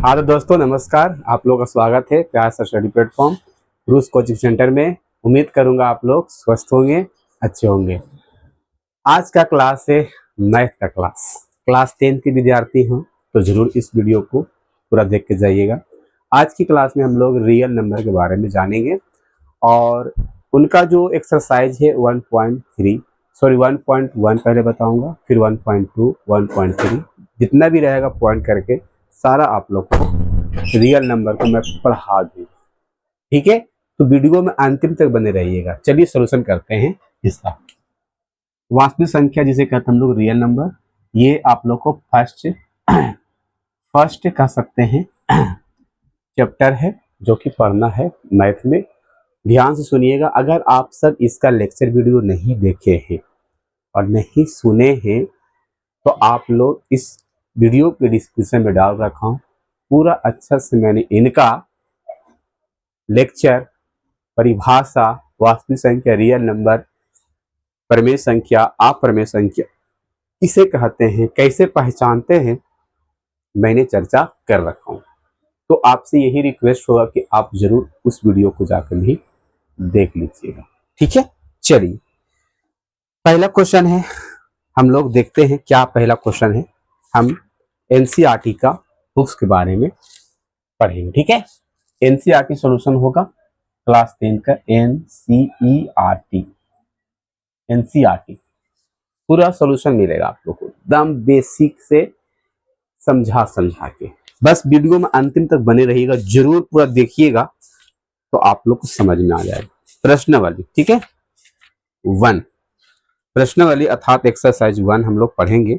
हाँ तो दोस्तों नमस्कार, आप लोगों का स्वागत है प्यार से स्टडी प्लेटफॉर्म रूस कोचिंग सेंटर में। उम्मीद करूंगा आप लोग स्वस्थ होंगे, अच्छे होंगे। आज का क्लास है मैथ का क्लास 10 के विद्यार्थी हैं तो जरूर इस वीडियो को पूरा देख के जाइएगा। आज की क्लास में हम लोग रियल नंबर के बारे में जानेंगे और उनका जो एक्सरसाइज है 1.1 पहले बताऊंगा, फिर 1.2, 1.3 जितना भी रहेगा पॉइंट करके सारा आप लोग को रियल नंबर को मैं पढ़ा दूँ। ठीक है, तो वीडियो में अंतिम तक बने रहिएगा। चलिए सॉल्यूशन करते हैं इसका। वास्तविक संख्या जिसे कहते हैं हम लोग रियल नंबर, ये आप लोग को फर्स्ट कह सकते हैं चैप्टर है जो कि पढ़ना है मैथ में। ध्यान से सुनिएगा। अगर आप सब इसका लेक्चर वीडियो नहीं देखे हैं और नहीं सुने हैं तो आप लोग इस वीडियो के डिस्क्रिप्शन में डाल रखा हूँ, पूरा अच्छा से मैंने इनका लेक्चर, परिभाषा, वास्तविक संख्या, रियल नंबर, परमेय संख्या, अपरमेय संख्या इसे कहते हैं, कैसे पहचानते हैं, मैंने चर्चा कर रखा हूँ। तो आपसे यही रिक्वेस्ट होगा कि आप जरूर उस वीडियो को जाकर भी देख लीजिएगा। ठीक है, चलिए पहला क्वेश्चन है, हम लोग देखते हैं क्या पहला क्वेश्चन है। हम एनसीईआरटी का बुक्स के बारे में पढ़ेंगे। ठीक है, एनसीईआरटी सॉल्यूशन होगा क्लास 10 का। एनसीईआरटी पूरा सॉल्यूशन मिलेगा आप लोग को एकदम बेसिक से समझा के। बस वीडियो में अंतिम तक बने रहिएगा, जरूर पूरा देखिएगा तो आप लोग को समझ में आ जाएगा। प्रश्नावली, ठीक है, 1 प्रश्नावली अर्थात एक्सरसाइज 1 हम लोग पढ़ेंगे।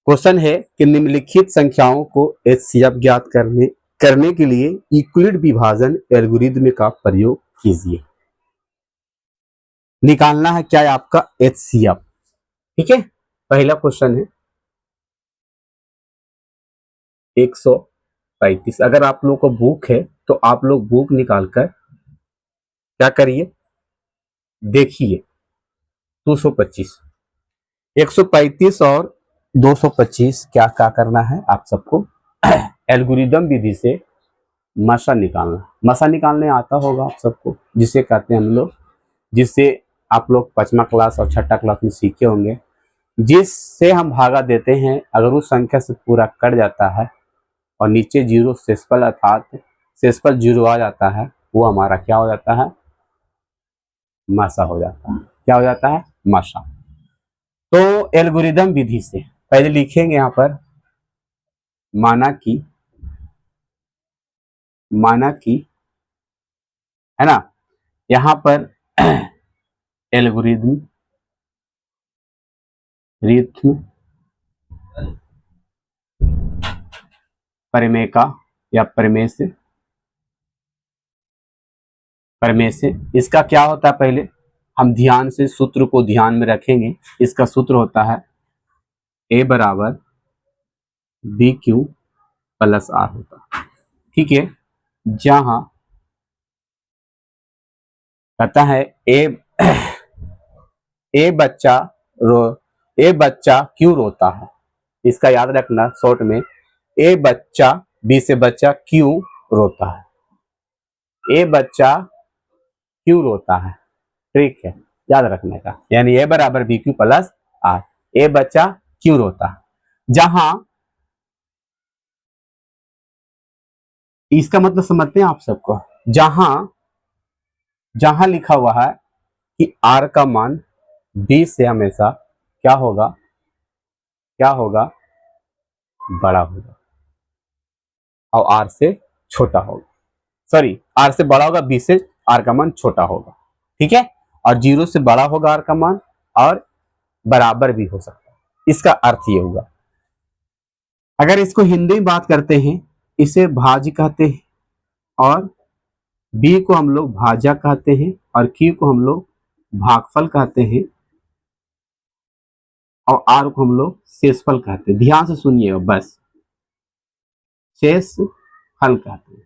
क्वेश्चन है कि निम्नलिखित संख्याओं को एचसीएफ ज्ञात करने के लिए यूक्लिड विभाजन एल्गोरिथ्म का प्रयोग कीजिए। निकालना है क्या है आपका एचसीएफ। ठीक है, पहला क्वेश्चन है 135। अगर आप लोग को बुक है तो आप लोग बुक निकालकर क्या करिए, देखिए 225, 135 और 225 क्या क्या करना है आप सबको एल्गोरिदम विधि से मसा निकालने आता होगा आप सबको, जिसे कहते हैं हम लोग, जिससे आप लोग 5वां क्लास और 6ठा क्लास में सीखे होंगे। जिससे हम भागा देते हैं, अगर उस संख्या से पूरा कट जाता है और नीचे जीरो शेषफल अर्थात शेषफल जीरो आ जाता है, वो हमारा क्या हो जाता है, मासा हो जाता है। क्या हो जाता है, मासा। तो एल्गोरिदम विधि से पहले लिखेंगे यहां पर माना की है ना, यहां पर एल्गोरिदम प्रमेय का या प्रमेय से इसका क्या होता है, पहले हम ध्यान से सूत्र को ध्यान में रखेंगे। इसका सूत्र होता है ए बराबर बी क्यू प्लस आर होता है। ठीक है, जहां कहता है ए बच्चा क्यों रोता है। इसका याद रखना शॉर्ट में, ए बच्चा, बी से बच्चा, क्यों रोता है, ए बच्चा क्यों रोता है। ठीक है, याद रखने का, यानी ए बराबर बी क्यू प्लस आर, ए बच्चा क्यों रोता है। जहां इसका मतलब समझते हैं आप सबको, जहां लिखा हुआ है कि आर का मान बी से हमेशा क्या होगा बड़ा होगा और आर से छोटा होगा, सॉरी आर से बड़ा होगा, बी से आर का मान छोटा होगा। ठीक है, और 0 से बड़ा होगा आर का मान और बराबर भी हो सकता है। इसका अर्थ ये हुआ। अगर इसको हिंदी में बात करते हैं, इसे भाज्य कहते हैं और बी को हम लोग भाज्य कहते हैं और क्यू को हम लोग भागफल कहते हैं और आर को हम लोग शेषफल कहते हैं। ध्यान से सुनिएगा, बस शेषफल कहते हैं।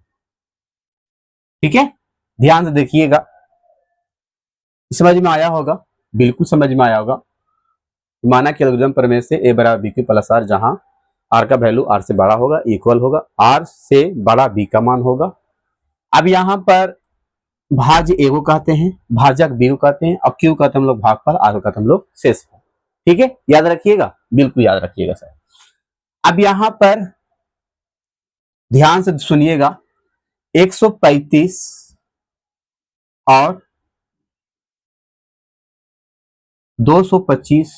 ठीक है, ध्यान से देखिएगा, समझ में आया होगा, बिल्कुल समझ में आया होगा। माना कि एल्गोरिथम प्रमेय से ए बराबर बी क्यू प्लस आर, जहां आर का वैल्यू आर से बड़ा होगा, इक्वल होगा, आर से बड़ा बी का मान होगा। अब यहां पर भाज्य ए को कहते हैं, भाजक बी को कहते हैं, अब क्यू कहते हैं हम लोग भागफल, आर को कहते हैं हम लोग शेषफल। ठीक है, याद रखिएगा, बिल्कुल याद रखिएगा सर। अब यहां पर ध्यान से सुनिएगा, 135 और 225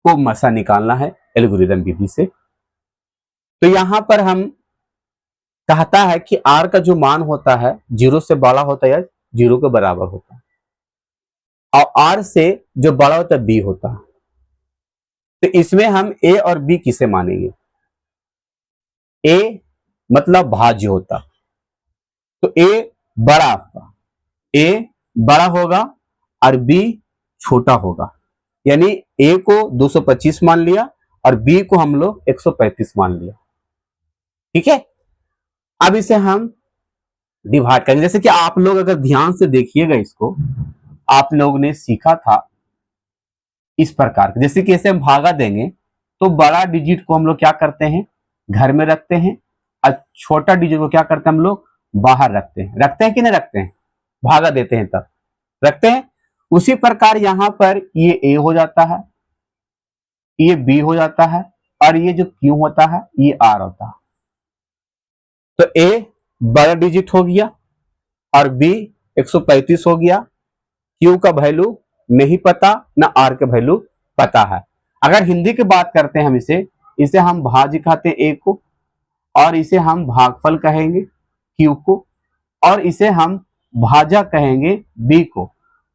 को मसा निकालना है एल्गोरिदम विधि से। तो यहां पर हम कहता है कि आर का जो मान होता है 0 से बड़ा होता है या 0 के बराबर होता है, और आर से जो बड़ा होता है बी होता है। तो इसमें हम ए और बी किसे मानेंगे? ए मतलब भाज्य होता, तो ए बड़ा आपका, ए बड़ा होगा और बी छोटा होगा, यानी ए को 225 मान लिया और बी को हम लोग 135 मान लिया। ठीक है, अब इसे हम डिवाइड करेंगे। जैसे कि आप लोग अगर ध्यान से देखिएगा, इसको आप लोग ने सीखा था इस प्रकार, जैसे कि इसे हम भागा देंगे तो बड़ा डिजिट को हम लोग क्या करते हैं, घर में रखते हैं, और छोटा डिजिट को क्या करते हैं हम लोग, बाहर रखते हैं कि नहीं रखते हैं? भागा देते हैं तब रखते हैं। उसी प्रकार यहां पर ये ए हो जाता है, ये बी हो जाता है, और ये जो क्यू होता है ये आर होता है। तो ए बड़ा डिजिट हो गया और बी 135 हो गया, क्यू का वैल्यू नहीं पता, ना आर का वैल्यू पता है। अगर हिंदी की बात करते हैं हम इसे हम भाज्य कहते हैं ए को, और इसे हम भागफल कहेंगे क्यू को, और इसे हम भाजक कहेंगे बी को,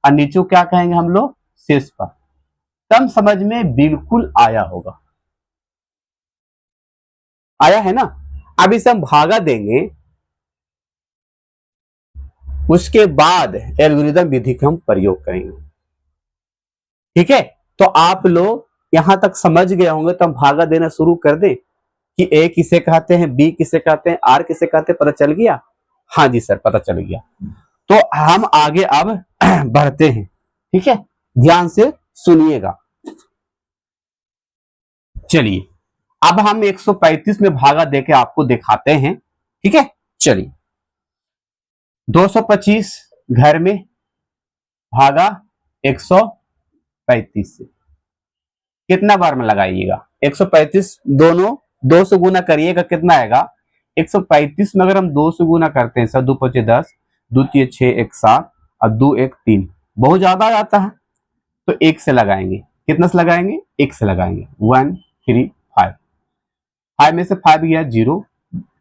और नीचे क्या कहेंगे हम लोग, शेषफल। तब समझ में बिल्कुल आया होगा, आया है ना? अब इसे हम भागा देंगे, उसके बाद एल्गोरिदम विधि का हम प्रयोग करेंगे। ठीक है, तो आप लोग यहां तक समझ गए होंगे, तो हम भागा देना शुरू कर दें कि ए किसे कहते हैं, बी किसे कहते हैं, आर किसे कहते हैं, पता चल गया? हाँ जी सर, पता चल गया। तो हम आगे अब बढ़ते हैं। ठीक है, ध्यान से सुनिएगा। चलिए, अब हम 135 में भागा देके आपको दिखाते हैं। ठीक है, चलिए, 225 घर में भागा 135 से, कितना बार में लगाइएगा? 135 दोनों 2 से गुना करिएगा, कितना आएगा? 135 में अगर हम 2 से गुना करते हैं सर, 2 5 10, 2 3 6 1 7 और 2 1 3, बहुत ज्यादा आ जाता है, तो 1 से लगाएंगे। कितना से लगाएंगे? 1 से लगाएंगे। 1 3 5, 5 में से 5 गया 0,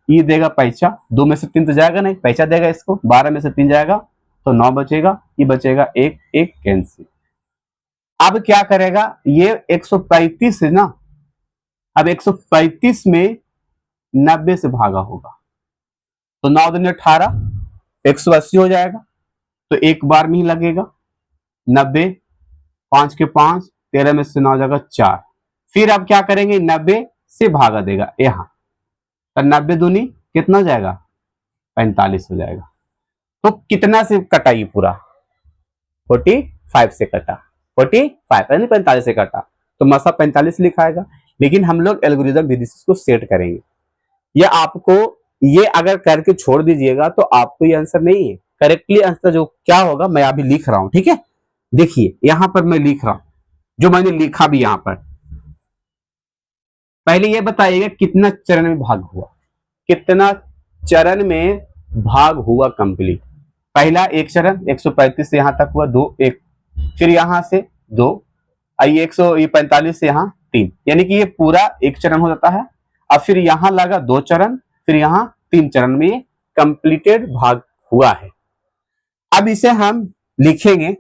ये देगा पैसा, 2 में से 3 तो जाएगा नहीं, पैसा देगा इसको, 12 में से 3 जाएगा तो 9 बचेगा, ये बचेगा 1 1 कैंसिल। अब क्या करेगा ये 135 है ना, अब 135 में 90 से भागा होगा, तो 9 दूनी 18, 180 हो जाएगा, तो एक बार में ही लगेगा। 90, 5 के 5, 13 में से 9 हो जाएगा 4। फिर अब क्या करेंगे, 90 से भागा देगा यहां, तो 90 दूनी कितना हो जाएगा? 45 हो जाएगा। तो कितना से कटा ये पूरा? 45 से कटा, 45 यानी 45 से कटा, तो मसा 45 लिखाएगा। लेकिन हम लोग एल्गोरिदम विधि से इसको सेट करेंगे। ये आपको, ये अगर करके छोड़ दीजिएगा तो आपको ये आंसर नहीं है। करेक्टली आंसर जो क्या होगा मैं अभी लिख रहा हूं। ठीक है, देखिए यहां पर मैं लिख रहा हूं, जो मैंने लिखा भी यहां पर। पहले ये बताइएगा कितना चरण में भाग हुआ, कितना चरण में भाग हुआ कंप्लीट। पहला एक चरण 135 से यहां तक हुआ, 2 1, फिर यहां से 2, आई 145 से यहां 3, यानी कि ये पूरा एक चरण हो जाता है। अब फिर यहां लगा 2 चरण, फिर यहां 3 चरण में ये कंप्लीटेड भाग हुआ है। अब इसे हम लिखेंगे,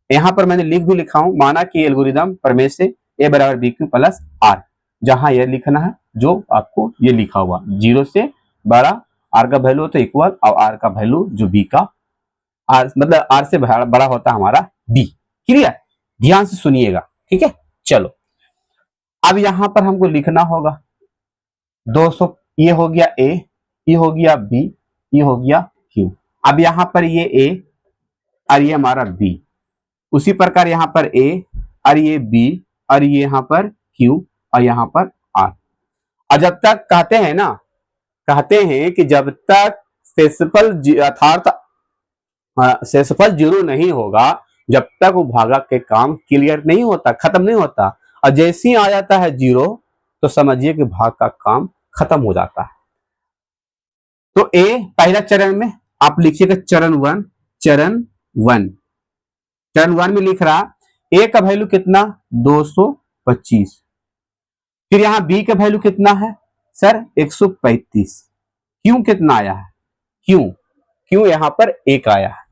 यहां पर मैंने लिख भी लिखा हूं, माना कि एल्गोरिदम प्रमेय से ए बराबर बी क्यू प्लस आर, जहां यह लिखना है जो आपको ये लिखा हुआ, 0 से बड़ा आर का वैल्यू होता है इक्वल, और आर का वैल्यू जो बी का, आर मतलब आर से बड़ा होता है हमारा बी। क्लियर, ध्यान से सुनिएगा। ठीक है, चलो अब यहां पर हमको लिखना होगा 200, ये हो गया ए, ये हो गया बी, ये हो गया क्यू। अब यहां पर ये ए और ये हमारा बी, उसी प्रकार यहां पर ए और ये बी और ये यहां पर क्यू और यहां पर आर। और जब तक कहते हैं कि जब तक शेषफल अर्थात शेषफल जीरो नहीं होगा, जब तक वो भागा के काम क्लियर नहीं होता, खत्म नहीं होता, और जैसे ही आ जाता है जीरो तो समझिए कि भाग का काम खत्म हो जाता है। तो ए पहला चरण में आप लिखिएगा चरण वन। चरण वन में लिख रहा ए का वैल्यू कितना 225। फिर यहां बी का वैल्यू कितना है सर 135। क्यों कितना आया है, क्यों यहां पर एक आया है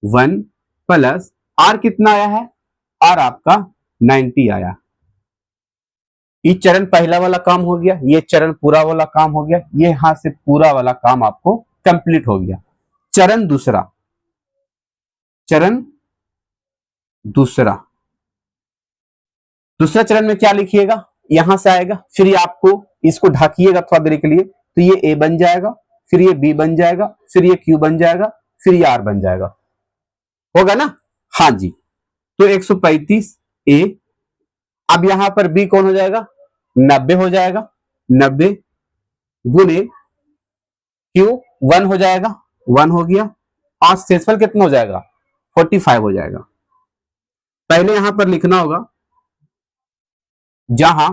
1 प्लस आर कितना आया है, आर आपका 90 आया। ये चरण पहला वाला काम हो गया, ये चरण पूरा वाला काम हो गया, ये यहां से पूरा वाला काम आपको कंप्लीट हो गया। चरण दूसरा चरण में क्या लिखिएगा, यहां से आएगा, फिर आपको इसको ढाकिएगा थोड़ा देर के लिए, तो ये ए बन जाएगा, फिर ये बी बन जाएगा, फिर ये क्यू बन जाएगा, फिर ये आर बन जाएगा, होगा ना। हाँ जी, तो 135 ए। अब यहां पर बी कौन हो जाएगा 90 हो जाएगा, 90 गुने क्यू 1 हो जाएगा, 1 हो गया, और शेषफल कितना हो जाएगा 45 हो जाएगा। पहले यहां पर लिखना होगा जहां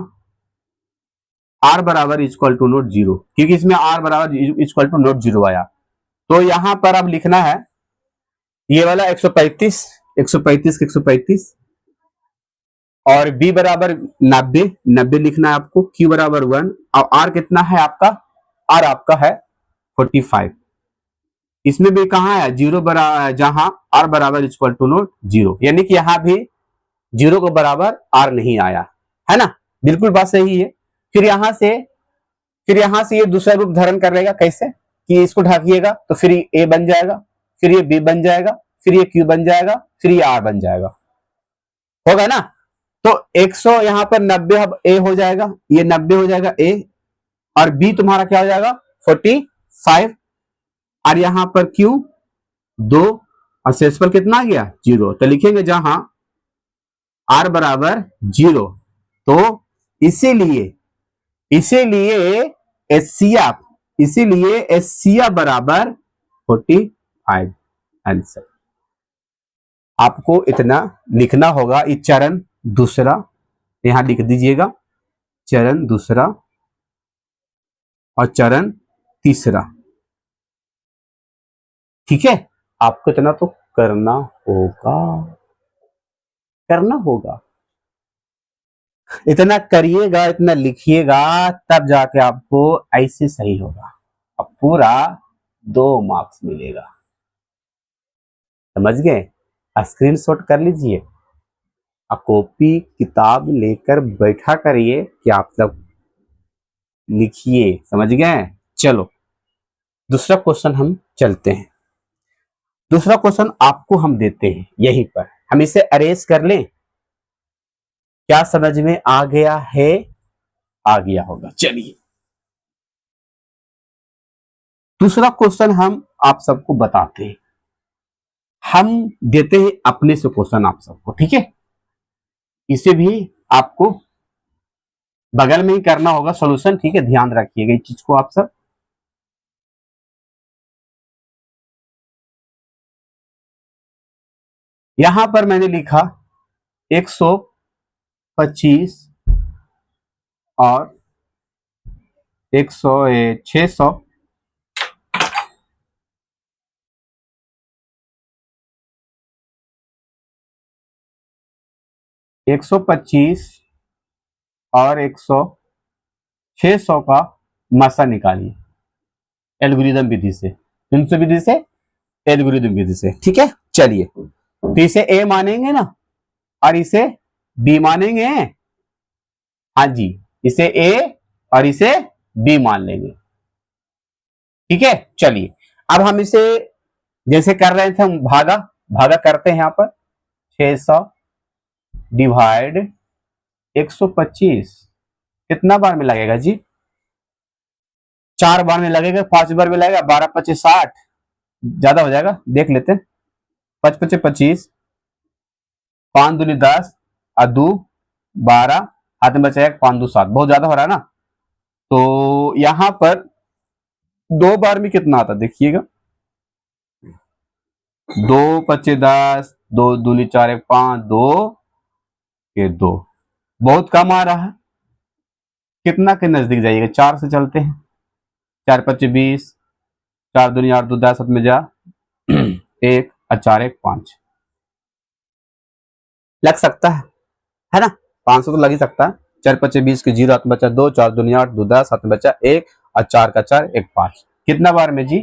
आर बराबर इक्वल टू नोट जीरो, क्योंकि इसमें आर बराबर इक्वल टू नोट जीरो आया, तो यहां पर अब लिखना है ये वाला 135 और बी बराबर 90 लिखना है आपको, क्यू बराबर 1, और आर कितना है आपका, आर आपका है 45। इसमें भी कहां है जीरो बराबर, जहां आर बराबर इक्वल टू नोट जीरो, यानी कि यहां भी जीरो के बराबर आर नहीं आया है ना, बिल्कुल बात सही है। फिर यहां से ये दूसरा रूप धारण कर लेगा, कैसे कि इसको ढाकिएगा तो फिर ए बन जाएगा, फिर ये बी बन जाएगा, फिर ये क्यू बन जाएगा, फिर ये आर बन जाएगा, होगा ना। तो 100 यहां पर 90 अब ए हो जाएगा, ये 90 हो जाएगा ए, और बी तुम्हारा क्या हो जाएगा 45, और यहां पर क्यू 2, और शेषफल कितना आ गया जीरो, तो लिखेंगे जहां आर बराबर जीरो, तो इसीलिए एससीआ बराबर 45 आंसर। आपको इतना लिखना होगा। इस चरण दूसरा यहां लिख दीजिएगा, चरण दूसरा और चरण तीसरा, ठीक है। आपको इतना तो करना होगा, इतना करिएगा, इतना लिखिएगा, तब जाके आपको ऐसे सही होगा, अब पूरा 2 मार्क्स मिलेगा, समझ गए। स्क्रीनशॉट कर लीजिए, कॉपी किताब लेकर बैठा करिए कि आप सब लिखिए, समझ गए। चलो दूसरा क्वेश्चन हम चलते हैं। दूसरा क्वेश्चन आपको हम देते हैं, यहीं पर हम इसे अरेज कर लें, क्या समझ में आ गया है, आ गया होगा। चलिए दूसरा क्वेश्चन हम आप सबको बताते हैं, हम देते हैं अपने से क्वेश्चन आप सबको, ठीक है। इसे भी आपको बगल में ही करना होगा सॉल्यूशन, ठीक है, ध्यान रखिएगा इस चीज को आप सब। यहां पर मैंने लिखा 125 और 600 125 और 600 का मसा निकालिए एल्गोरिदम विधि से, एल्गोरिदम विधि से, ठीक है। चलिए तो इसे ए मानेंगे ना, और इसे बी मानेंगे, हाँ जी, इसे ए और इसे बी मान लेंगे, ठीक है। चलिए अब हम इसे जैसे कर रहे थे, हम भागा करते हैं। यहां पर 600 डिवाइड 125 कितना बार में लगेगा जी, 4 बार में लगेगा, 5 बार में लगेगा, 12 25 60, ज्यादा हो जाएगा, देख लेते हैं। 5 25 25, 5 दूनी 10 और 2 12, हाथ में बचा 1, 5 2 7, बहुत ज्यादा हो रहा है ना। तो यहां पर 2 बार में कितना आता देखिएगा, 2 × 5 = 10, 2 × 2 = 4, 1 5, 2 ये 2 बहुत कम आ रहा है। कितना के नजदीक जाइएगा, 4 से चलते हैं, 4 × 5 = 20, 4 दूनी 8, 2 10, 7 में जा 1 और 4 1 5 लग सकता है ना, 500 तो लग ही सकता है। 4 × 5 = 20 की 0 हाथ में बचा 2, 4 दूनी 8, 2 10, हाथ में बचा 1 और 4 का 4 1 5। कितना बार में जी,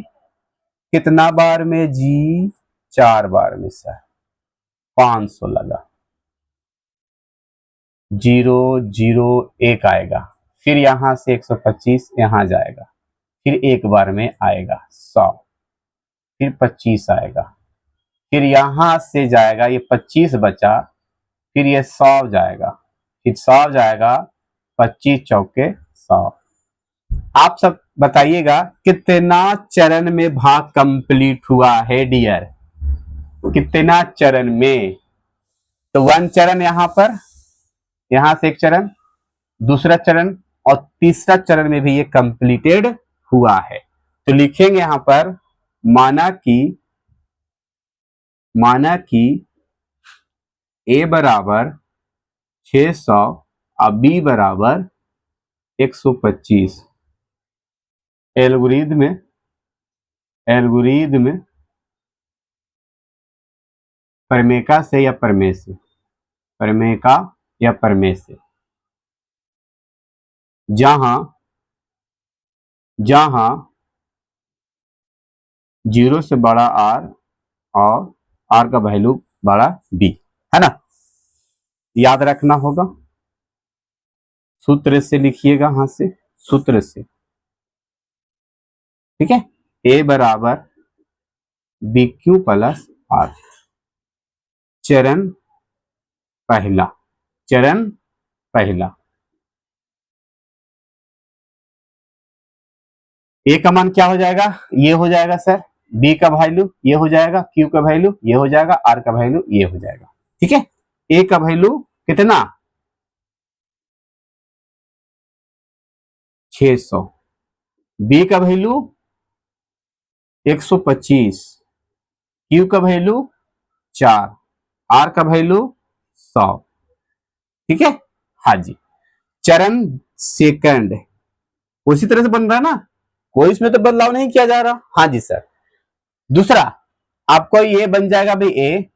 कितना बार में जी, 4 बार में सर, 500 लगा, 0 0 1 आएगा, फिर यहां से 125 यहां जाएगा, फिर एक बार में आएगा 100, फिर 25 आएगा, फिर यहां से जाएगा, ये 25 बचा, फिर ये 100 जाएगा, फिर 100 जाएगा, 25 चौके 100। आप सब बताइएगा कितना चरण में भाग कंप्लीट हुआ है डियर, कितना चरण में। तो 1 चरण यहां पर, यहां से 1 चरण, दूसरा चरण और तीसरा चरण में भी ये कंप्लीटेड हुआ है। तो लिखेंगे यहां पर, माना कि a बराबर 600 और b बराबर 125। एल्गोरिदम परमेका से या परमे से, परमेका या परमे से, जहां 0 से बड़ा r और r का वैल्यू बड़ा b, है ना, याद रखना होगा। सूत्र से लिखिएगा, हाथ से सूत्र से, ठीक है। a बराबर BQ + R, चरण पहला, चरण पहला। ए का मान क्या हो जाएगा, ये हो जाएगा सर, बी का वैल्यू ये हो जाएगा, क्यू का वैल्यू ये हो जाएगा, आर का वैल्यू ये हो जाएगा, ठीक है। ए का वैल्यू कितना, 600, बी का वैल्यू 125, क्यू का वैल्यू 4, आर का वैल्यू 100, ठीक है। हाँ जी, चरण सेकंड उसी तरह से बन रहा है ना, कोई इसमें तो बदलाव नहीं किया जा रहा। हाँ जी सर। दूसरा आपको ये बन जाएगा भाई ए,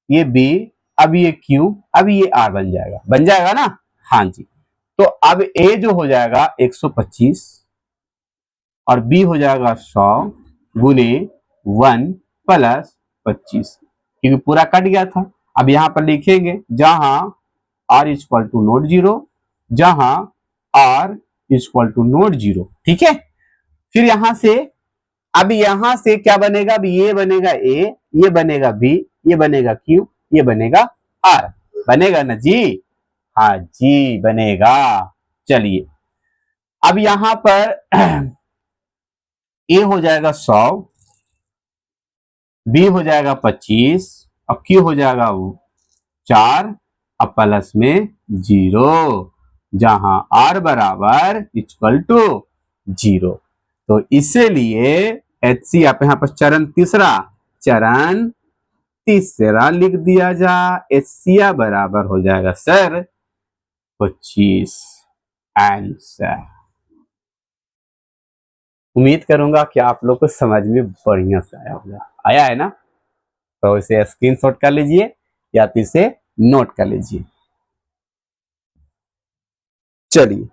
ये बी, अब ये क्यू, अब ये आर बन जाएगा ना। हाँ जी, तो अब ए जो हो जाएगा 125 और बी हो जाएगा 100 गुने 1 + 25, क्योंकि पूरा कट गया था। अब यहां पर लिखेंगे जहां r = नोट 0, जहां r = नोट 0, ठीक है। फिर यहां से, अब यहां से क्या बनेगा, अब ये बनेगा ए, ये बनेगा बी, ये बनेगा क्यू, ये बनेगा आर, बनेगा ना जी। हाँ जी बनेगा। चलिए अब यहां पर ए हो जाएगा 100, बी हो जाएगा 25 और क्यू हो जाएगा 4 और प्लस में 0, जहां आर बराबर = 0। तो इसीलिए HC आप यहां पर चरण तीसरा लिख दिया जा, HCl बराबर हो जाएगा सर 25। आंसर। उम्मीद करूंगा कि आप लोग को समझ में बढ़िया से आया होगा, आया है ना। तो इसे स्क्रीनशॉट कर लीजिए या तो इसे नोट कर लीजिए। चलिए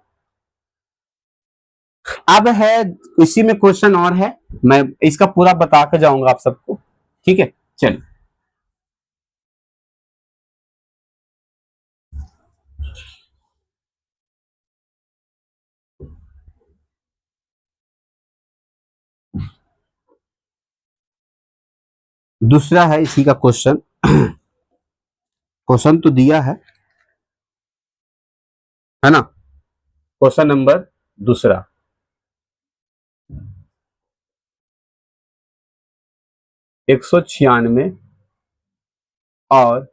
अब है, इसी में क्वेश्चन और है, मैं इसका पूरा बता के जाऊंगा आप सबको, ठीक है। चलिए दूसरा है इसी का क्वेश्चन, क्वेश्चन तो दिया है ना। क्वेश्चन नंबर दूसरा, 196 और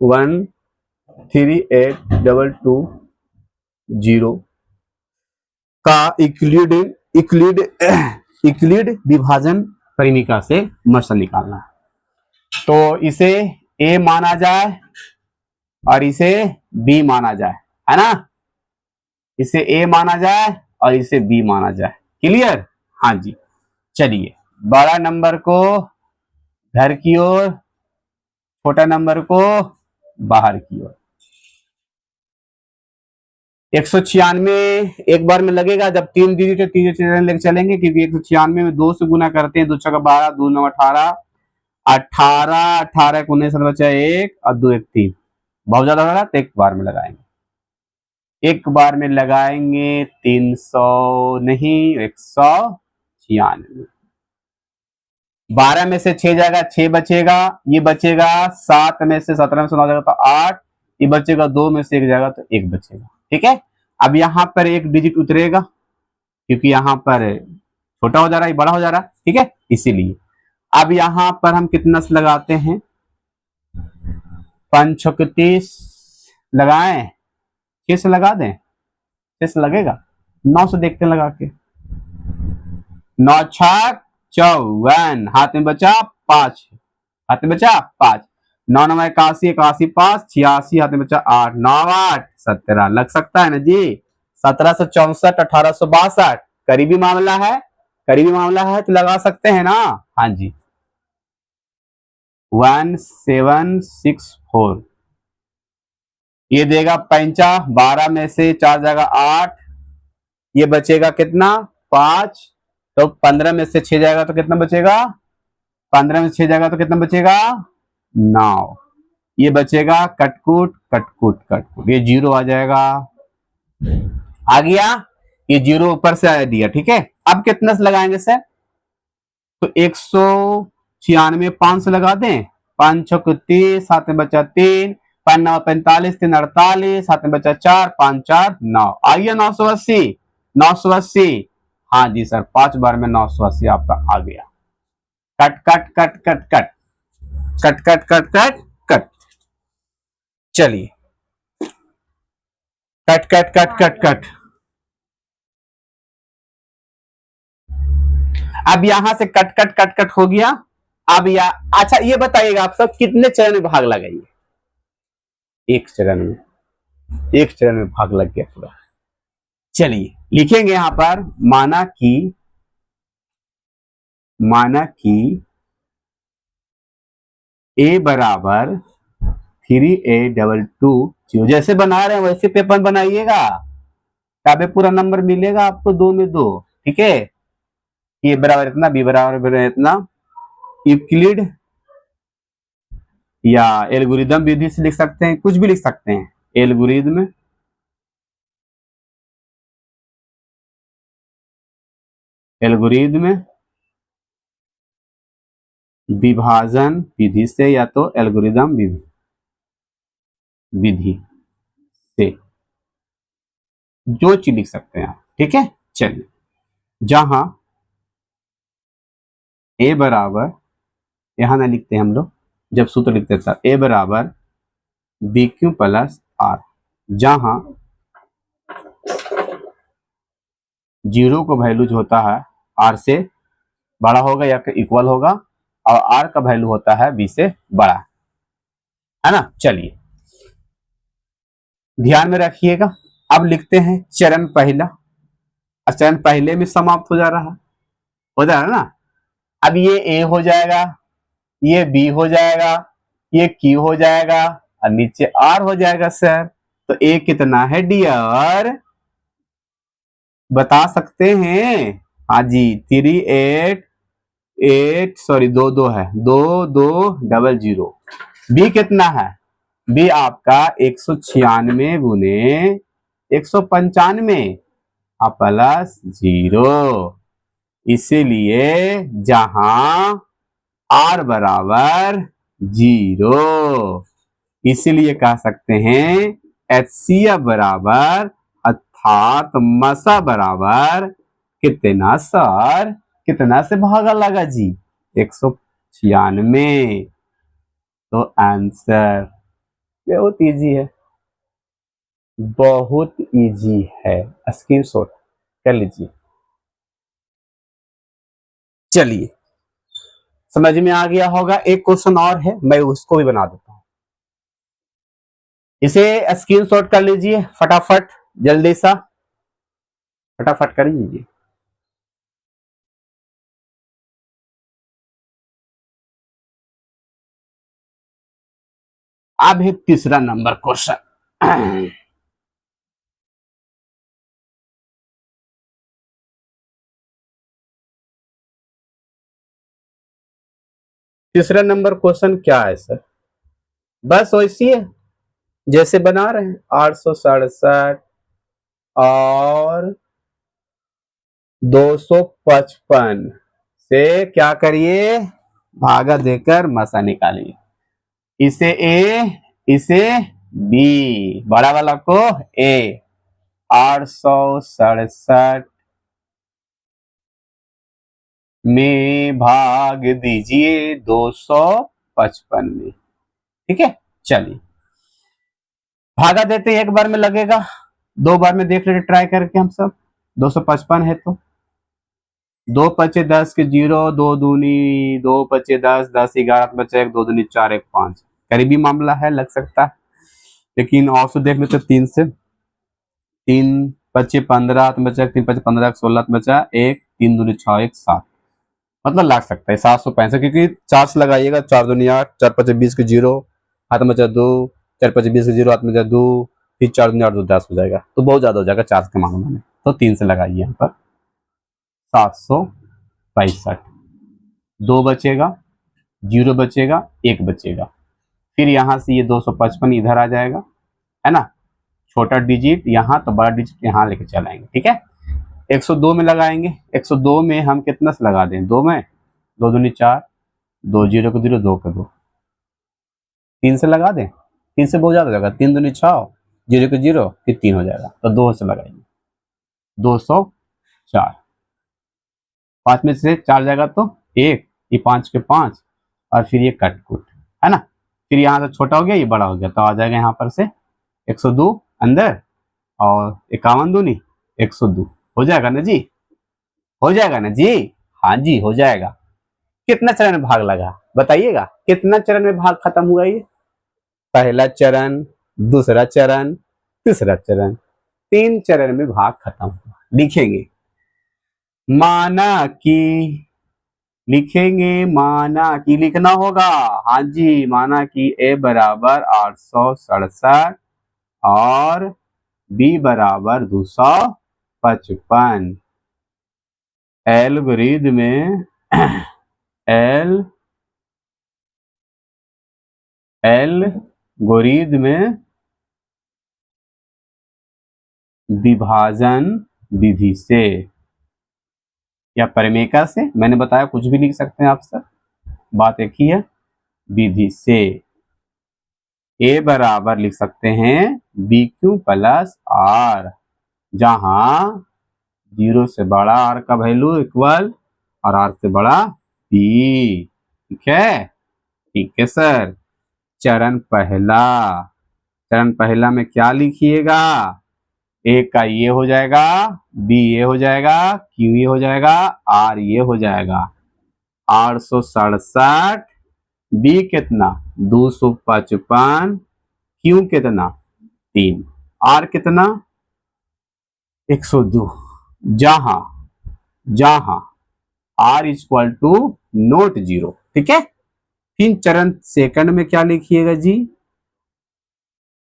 1 3822 का इक्लिड विभाजन परिमिका से मर्सल निकालना है। तो इसे ए माना जाए और इसे बी माना जाए, है ना। इसे ए माना जाए और इसे बी माना जाए। क्लियर? हाँ जी। चलिए, बड़ा नंबर को घर की ओर, छोटा नंबर को बाहर की ओर। 196 एक बार में लगेगा, जब 3 डिजिट है 3 डिजिट लेकर चलेंगे, क्योंकि 196 में 2 से गुना करते हैं, 2 छक्का 12, 2 9 18, 18 18 19 बचा 1 और 2 1 3, बहुत ज्यादा हो रहा तो एक बार में लगाएंगे। एक बार में लगाएंगे 300 नहीं 196। 12 में से 6 जाएगा, 6 बचेगा, ये बचेगा 7 में से 17 में से 9 जाएगा तो 8, ये बचेगा 2 में से 1 जाएगा तो 1 बचेगा। ठीक है, अब यहां पर एक डिजिट उतरेगा क्योंकि यहां पर छोटा हो जा रहा है, बड़ा हो जा रहा है। ठीक है, इसीलिए अब यहां पर हम कितना से लगाते हैं, 5 6 30 लगाएं, 6 से लगा दें, 6 से लगेगा, 9 से देखते हैं लगा के, 9 6 54, हाथ में बचा 5, हाथ में बचा 5, 9 9 81 81 5 86, हाथ में बचा 8 9 8 17, लग सकता है ना जी। 1764 1862 करीबी मामला है, करीबी मामला है तो लगा सकते हैं ना। हाँ जी, 1764 ये देगा 50, 12 में से 4 जाएगा 8, ये बचेगा कितना 5, तो 15 में से 6 जाएगा तो कितना बचेगा, 15 में से 6 जाएगा तो कितना बचेगा 9, ये बचेगा कटकुट कटकुट कटकुट, ये 0 आ जाएगा, आ गया, ये 0 ऊपर से आ दिया। ठीक है, अब कितना से लगाएंगे सर, तो 196 5 से लगा दें, 5 6 30, हाथ में बचा 3, 5 9 45, 3 48, हाथ में बचा 4, 5 4 9, आइए 980 980। हाँ जी सर, 5 बार में 980 आपका आ गया। Cut cut cut cut cut cut cut cut cut cut, चलिए cut cut cut cut cut. अब यहां से कट कट कट कट हो गया। अब अच्छा ये बताइएगा आप सब कितने चरण में भाग लगाइए, एक चरण में, एक चरण में भाग लग गया पूरा। चलिए लिखेंगे यहां पर, माना कि a बराबर 3822, जैसे बना रहे हैं वैसे पेपर बनाइएगा, तब पूरा नंबर मिलेगा आपको 2 में 2। ठीक है, ए बराबर इतना, बी बराबर इतना, यूक्लिड या एल्गोरिदम विधि से लिख सकते हैं, कुछ भी लिख सकते हैं, एल्गोरिदम विभाजन विधि से, या तो एल्गोरिदम विधि से, जो चीज लिख सकते हैं आप। ठीक है, चलिए, जहां ए बराबर, यहां ना लिखते हैं हम लोग, जब सूत्र लिखते था ए बराबर बी क्यू प्लस आर, जहां 0 का वैल्यू जो होता है आर से बड़ा होगा या इक्वल होगा, और आर का वैल्यू होता है बी से बड़ा, है ना। चलिए ध्यान में रखिएगा। अब लिखते हैं चरण पहला, चरण पहले में समाप्त हो जा रहा है, हो जा रहा है ना। अब ये ए हो जाएगा, ये बी हो जाएगा, ये क्यू हो जाएगा, और नीचे आर हो जाएगा सर। तो ए कितना है डियर, बता सकते हैं? हाँ जी, 2 है, 2200। बी कितना है, बी आपका 196 गुने 195 प्लस 0, इसीलिए जहां आर बराबर 0, इसीलिए कह सकते हैं HCF बराबर, अर्थात मसा बराबर कितना सर, कितना से भागा लगा जी, 196। तो आंसर बहुत इजी है, बहुत इजी है, स्क्रीनशॉट कर लीजिए। चलिए, समझ में आ गया होगा। एक क्वेश्चन और है, मैं उसको भी बना देता हूं, इसे स्क्रीनशॉट कर लीजिए फटाफट, जल्दी सा फटाफट कर लीजिए। अब है तीसरा नंबर क्वेश्चन। तीसरा नंबर क्वेश्चन क्या है सर? बस वैसी है जैसे बना रहे हैं, 867 और 255 से क्या करिए, भागा देकर मसा निकालिए। इसे ए, इसे बी, बड़ा वाला को ए, 867 में भाग दीजिए 255 में। ठीक है, चलिए भागा देते हैं, एक बार में लगेगा, दो बार में देख लेते ट्राई करके हम सब। 255 है तो 2 × 5 = 10 के जीरो, दो दूनी 2 × 5 = 10, 10 × 11 बचे 1, 2 दूनी 4, 1 5। करीबी मामला है, लग सकता है, लेकिन और से देख लेते 3 से। 3 × 5 = 15, बचा 3 × 5 = 15, 16 बचा 1, 3 दूनी 6, 1 7, मतलब लग सकता है 765, क्योंकि 4 से लगाइएगा, 4 दूनी 8, 4 × 5 = 20 के जीरो, हाथ में बचा 2, 4 × 5 = 20 के जीरो, हाथ में बचा 2, फिर 4 दूनी 8, 2 10 हो जाएगा, तो बहुत ज्यादा हो जाएगा 4 के मामले में, तो 3 से लगाइए यहाँ पर 765, 2 बचेगा, 0 बचेगा, 1 बचेगा, फिर यहां से ये 255 इधर आ जाएगा, है ना, छोटा डिजिट यहाँ तो बड़ा डिजिट यहाँ लेके चलाएंगे। ठीक है, 102 में लगाएंगे, 102 में हम कितना से लगा दें, 2 में, 2 दूनी 4, 2 0 को 0, 2 को 2, 3 से लगा दें, 3 से बहुत ज्यादा हो जाएगा, 3 दूनी 6, 0 को 0, फिर 3 हो जाएगा, तो 2 से लगाएंगे, 204, 5 में से 4 जाएगा तो 1, ये 5 के 5, और फिर ये कट कुट, है ना, फिर यहाँ से छोटा हो गया, ये बड़ा हो गया, तो आ जाएगा यहाँ पर से 102 अंदर, और 51 दूनी 102, हो जाएगा ना जी, हो जाएगा ना जी, हाँ जी हो जाएगा। कितना चरण में भाग लगा बताइएगा, कितना चरण में भाग खत्म हुआ ये? पहला चरण, दूसरा चरण, तीसरा चरण, 3 चरण में भाग खत्म हुआ। लिखेंगे माना कि, लिखेंगे माना कि, लिखना होगा, हाँ जी, माना कि ए बराबर 867 और बी बराबर 255। एल्गोरिथम में एल्गोरिथम में विभाजन विधि से या परिमेका से, मैंने बताया कुछ भी लिख सकते हैं आप सब, बात एक ही है, विधि से ए बराबर लिख सकते हैं BQ + R, जहां 0 से बड़ा R का वैल्यू इक्वल और R से बड़ा B। ठीक है, ठीक है सर। चरण पहला, चरण पहला में क्या लिखिएगा, ए का ये हो जाएगा, बी ये हो जाएगा, क्यू ये हो जाएगा, आर ये हो जाएगा। 867, बी कितना 255, क्यू कितना 3, आर कितना 102, जहां जहां आर इक्वल टू नोट 0। ठीक है, फिर चरण सेकंड में क्या लिखिएगा जी,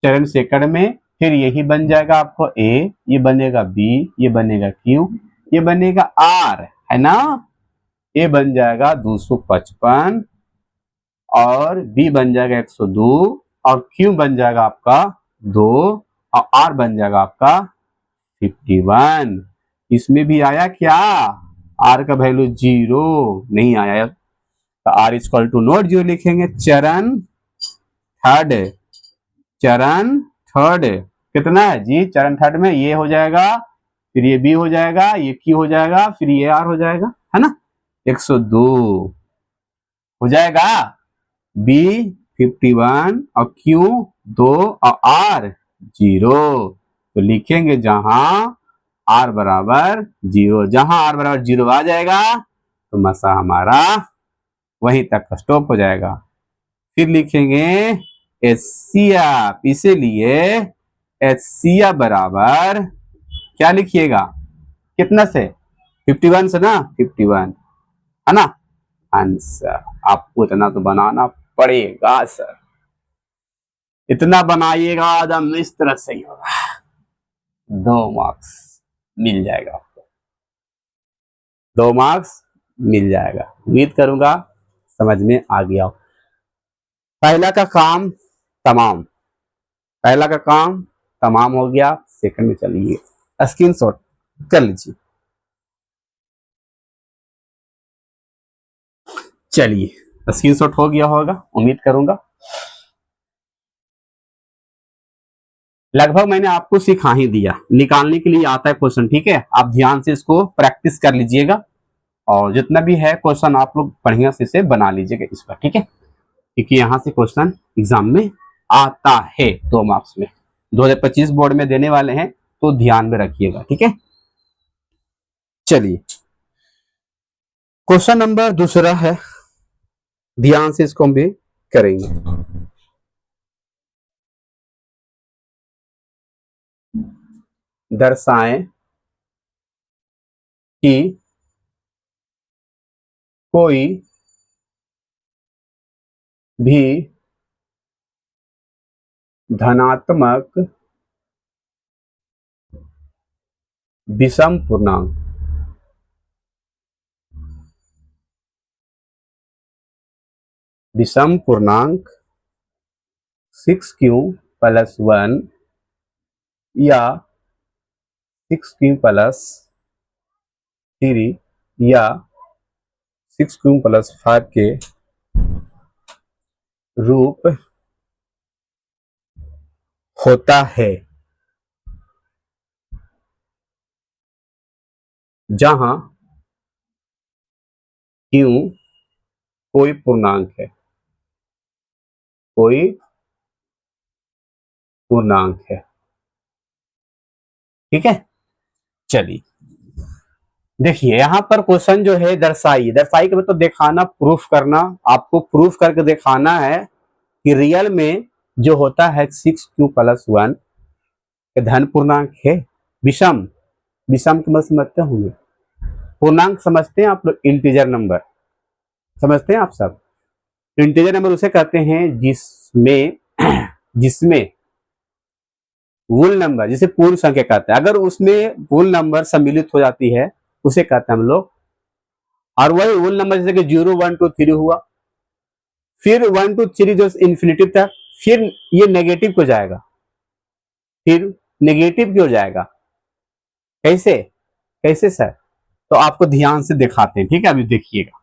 चरण सेकंड में फिर यही बन जाएगा आपको ए, ये बनेगा बी, ये बनेगा क्यू, ये बनेगा आर, है ना, ए बन जाएगा 255 और बी बन जाएगा 102 और क्यू बन जाएगा आपका 2 और आर बन जाएगा आपका 51। इसमें भी आया क्या, आर का वैल्यू 0 नहीं आया, तो आर इक्वल टू नोट 0 लिखेंगे। चरण थर्ड, चरण थर्ड कितना है जी, चरण थर्ड में ये हो जाएगा, फिर ये बी हो जाएगा, ये क्यू हो जाएगा, फिर ये आर हो जाएगा, है ना, 102 हो जाएगा, बी 51 और क्यू 2 और आर जीरो। तो लिखेंगे जहां आर बराबर जीरो, जहां आर बराबर जीरो आ जाएगा तो मसा हमारा वहीं तक स्टॉप हो जाएगा। फिर लिखेंगे एचसीएफ, इसीलिए एचसीएफ बराबर क्या लिखिएगा, कितना से 51 से ना, 51 है ना आंसर। आपको इतना तो बनाना पड़ेगा सर, इतना बनाइएगा आदम, इस तरह से ही होगा, 2 मार्क्स मिल जाएगा आपको, 2 मार्क्स मिल जाएगा। उम्मीद करूंगा समझ में आ गया हो। पहला का काम तमाम, पहला का काम तमाम हो गया। सेकंड में चलिए स्क्रीनशॉट कर लीजिए। चलिए स्क्रीनशॉट हो गया होगा उम्मीद करूंगा। लगभग मैंने आपको सिखा ही दिया, निकालने के लिए आता है क्वेश्चन, ठीक है। आप ध्यान से इसको प्रैक्टिस कर लीजिएगा और जितना भी है क्वेश्चन आप लोग बढ़िया से इसे बना लीजिएगा इस पर, ठीक है, क्योंकि यहाँ से क्वेश्चन एग्जाम में आता है 2 मार्क्स में, 2025 बोर्ड में देने वाले हैं, तो ध्यान में रखिएगा, ठीक है। चलिए क्वेश्चन नंबर दूसरा है, ध्यान से इसको हम भी करेंगे। दर्शाएं कि कोई भी धनात्मक विषम पूर्णांक विषम पूर्णांक 6q + 1 या 6q + 3 या 6q + 5 के रूप होता है, जहां q कोई पूर्णांक है, कोई पूर्णांक है, ठीक है। चलिए देखिए यहां पर क्वेश्चन जो है दर्शाइए, दर्शाई के मतलब दिखाना, प्रूफ करना, आपको प्रूफ करके दिखाना है कि रियल में जो होता है 6q + 1 धन पूर्णांक है। विषम, विषम के मतलब समझते होंगे, पूर्णांक समझते हैं आप लोग, इंटीजर नंबर समझते हैं आप सब। इंटीजर नंबर उसे कहते हैं जिसमें जिसमें वुल नंबर, जिसे पूर्ण संख्या कहते हैं, अगर उसमें वुल नंबर सम्मिलित हो जाती है उसे कहते हैं हम लोग। और वही वुल नंबर जैसे कि 0 1 2 3 हुआ, फिर 1 2 3 जो इन्फिनिटिव था, फिर ये नेगेटिव को जाएगा, फिर नेगेटिव क्यों जाएगा, कैसे कैसे सर, तो आपको ध्यान से दिखाते हैं, ठीक है। अभी देखिएगा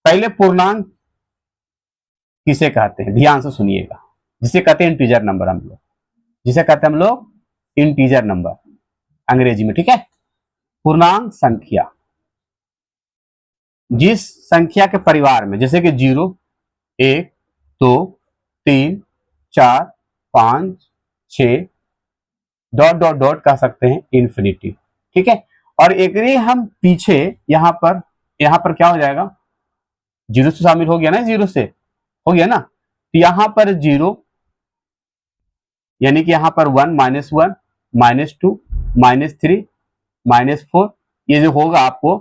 पहले पूर्णांक किसे कहते हैं, ध्यान से सुनिएगा, जिसे कहते हैं इंटीजर नंबर, हम लोग जिसे कहते हैं हम लोग इंटीजर नंबर अंग्रेजी में, ठीक है। पूर्णांक संख्या जिस संख्या के परिवार में, जैसे कि 0 1 2 3 4 5 6 डॉट डॉट डॉट कह सकते हैं इन्फिनिटी, ठीक है। और एक हम पीछे यहाँ पर क्या हो जाएगा, 0 से शामिल हो गया ना, 0 से हो गया ना, तो यहाँ पर 0 यानी कि यहाँ पर 1 -1 -2 -3 -4, ये जो होगा आपको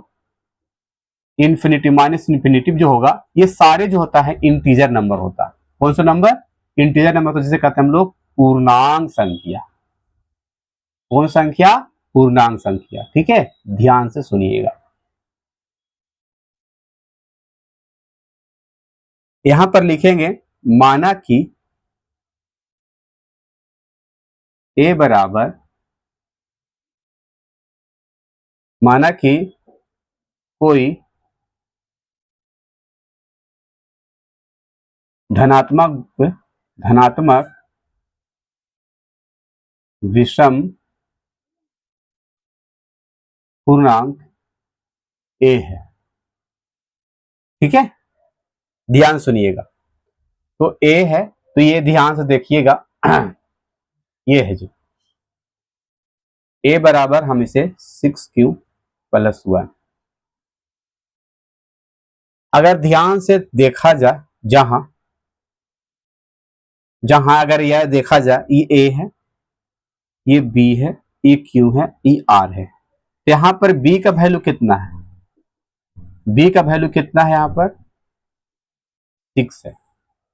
इन्फिनिटी माइनस इन्फिनिटिव जो होगा, ये सारे जो होता है इंटीजर नंबर होता है। कौन सा नंबर, इंटीजर नंबर, तो जिसे कहते हैं हम लोग पूर्णांक संख्या। कौन संख्या, पूर्णांक संख्या, ठीक है। ध्यान से सुनिएगा, यहां पर लिखेंगे माना कि a बराबर, माना कि कोई धनात्मक धनात्मक विषम पूर्णांक a है, ठीक है। ध्यान सुनिएगा, तो a है, तो ये ध्यान से देखिएगा ये है जी a बराबर हम इसे 6q प्लस 1। अगर ध्यान से देखा जाए, जहां जहां अगर यह देखा जाए, ये a है, ये b है, ये q है, ये r है, तो यहां पर b का वैल्यू कितना है? b का वैल्यू कितना है यहाँ पर? 6 है,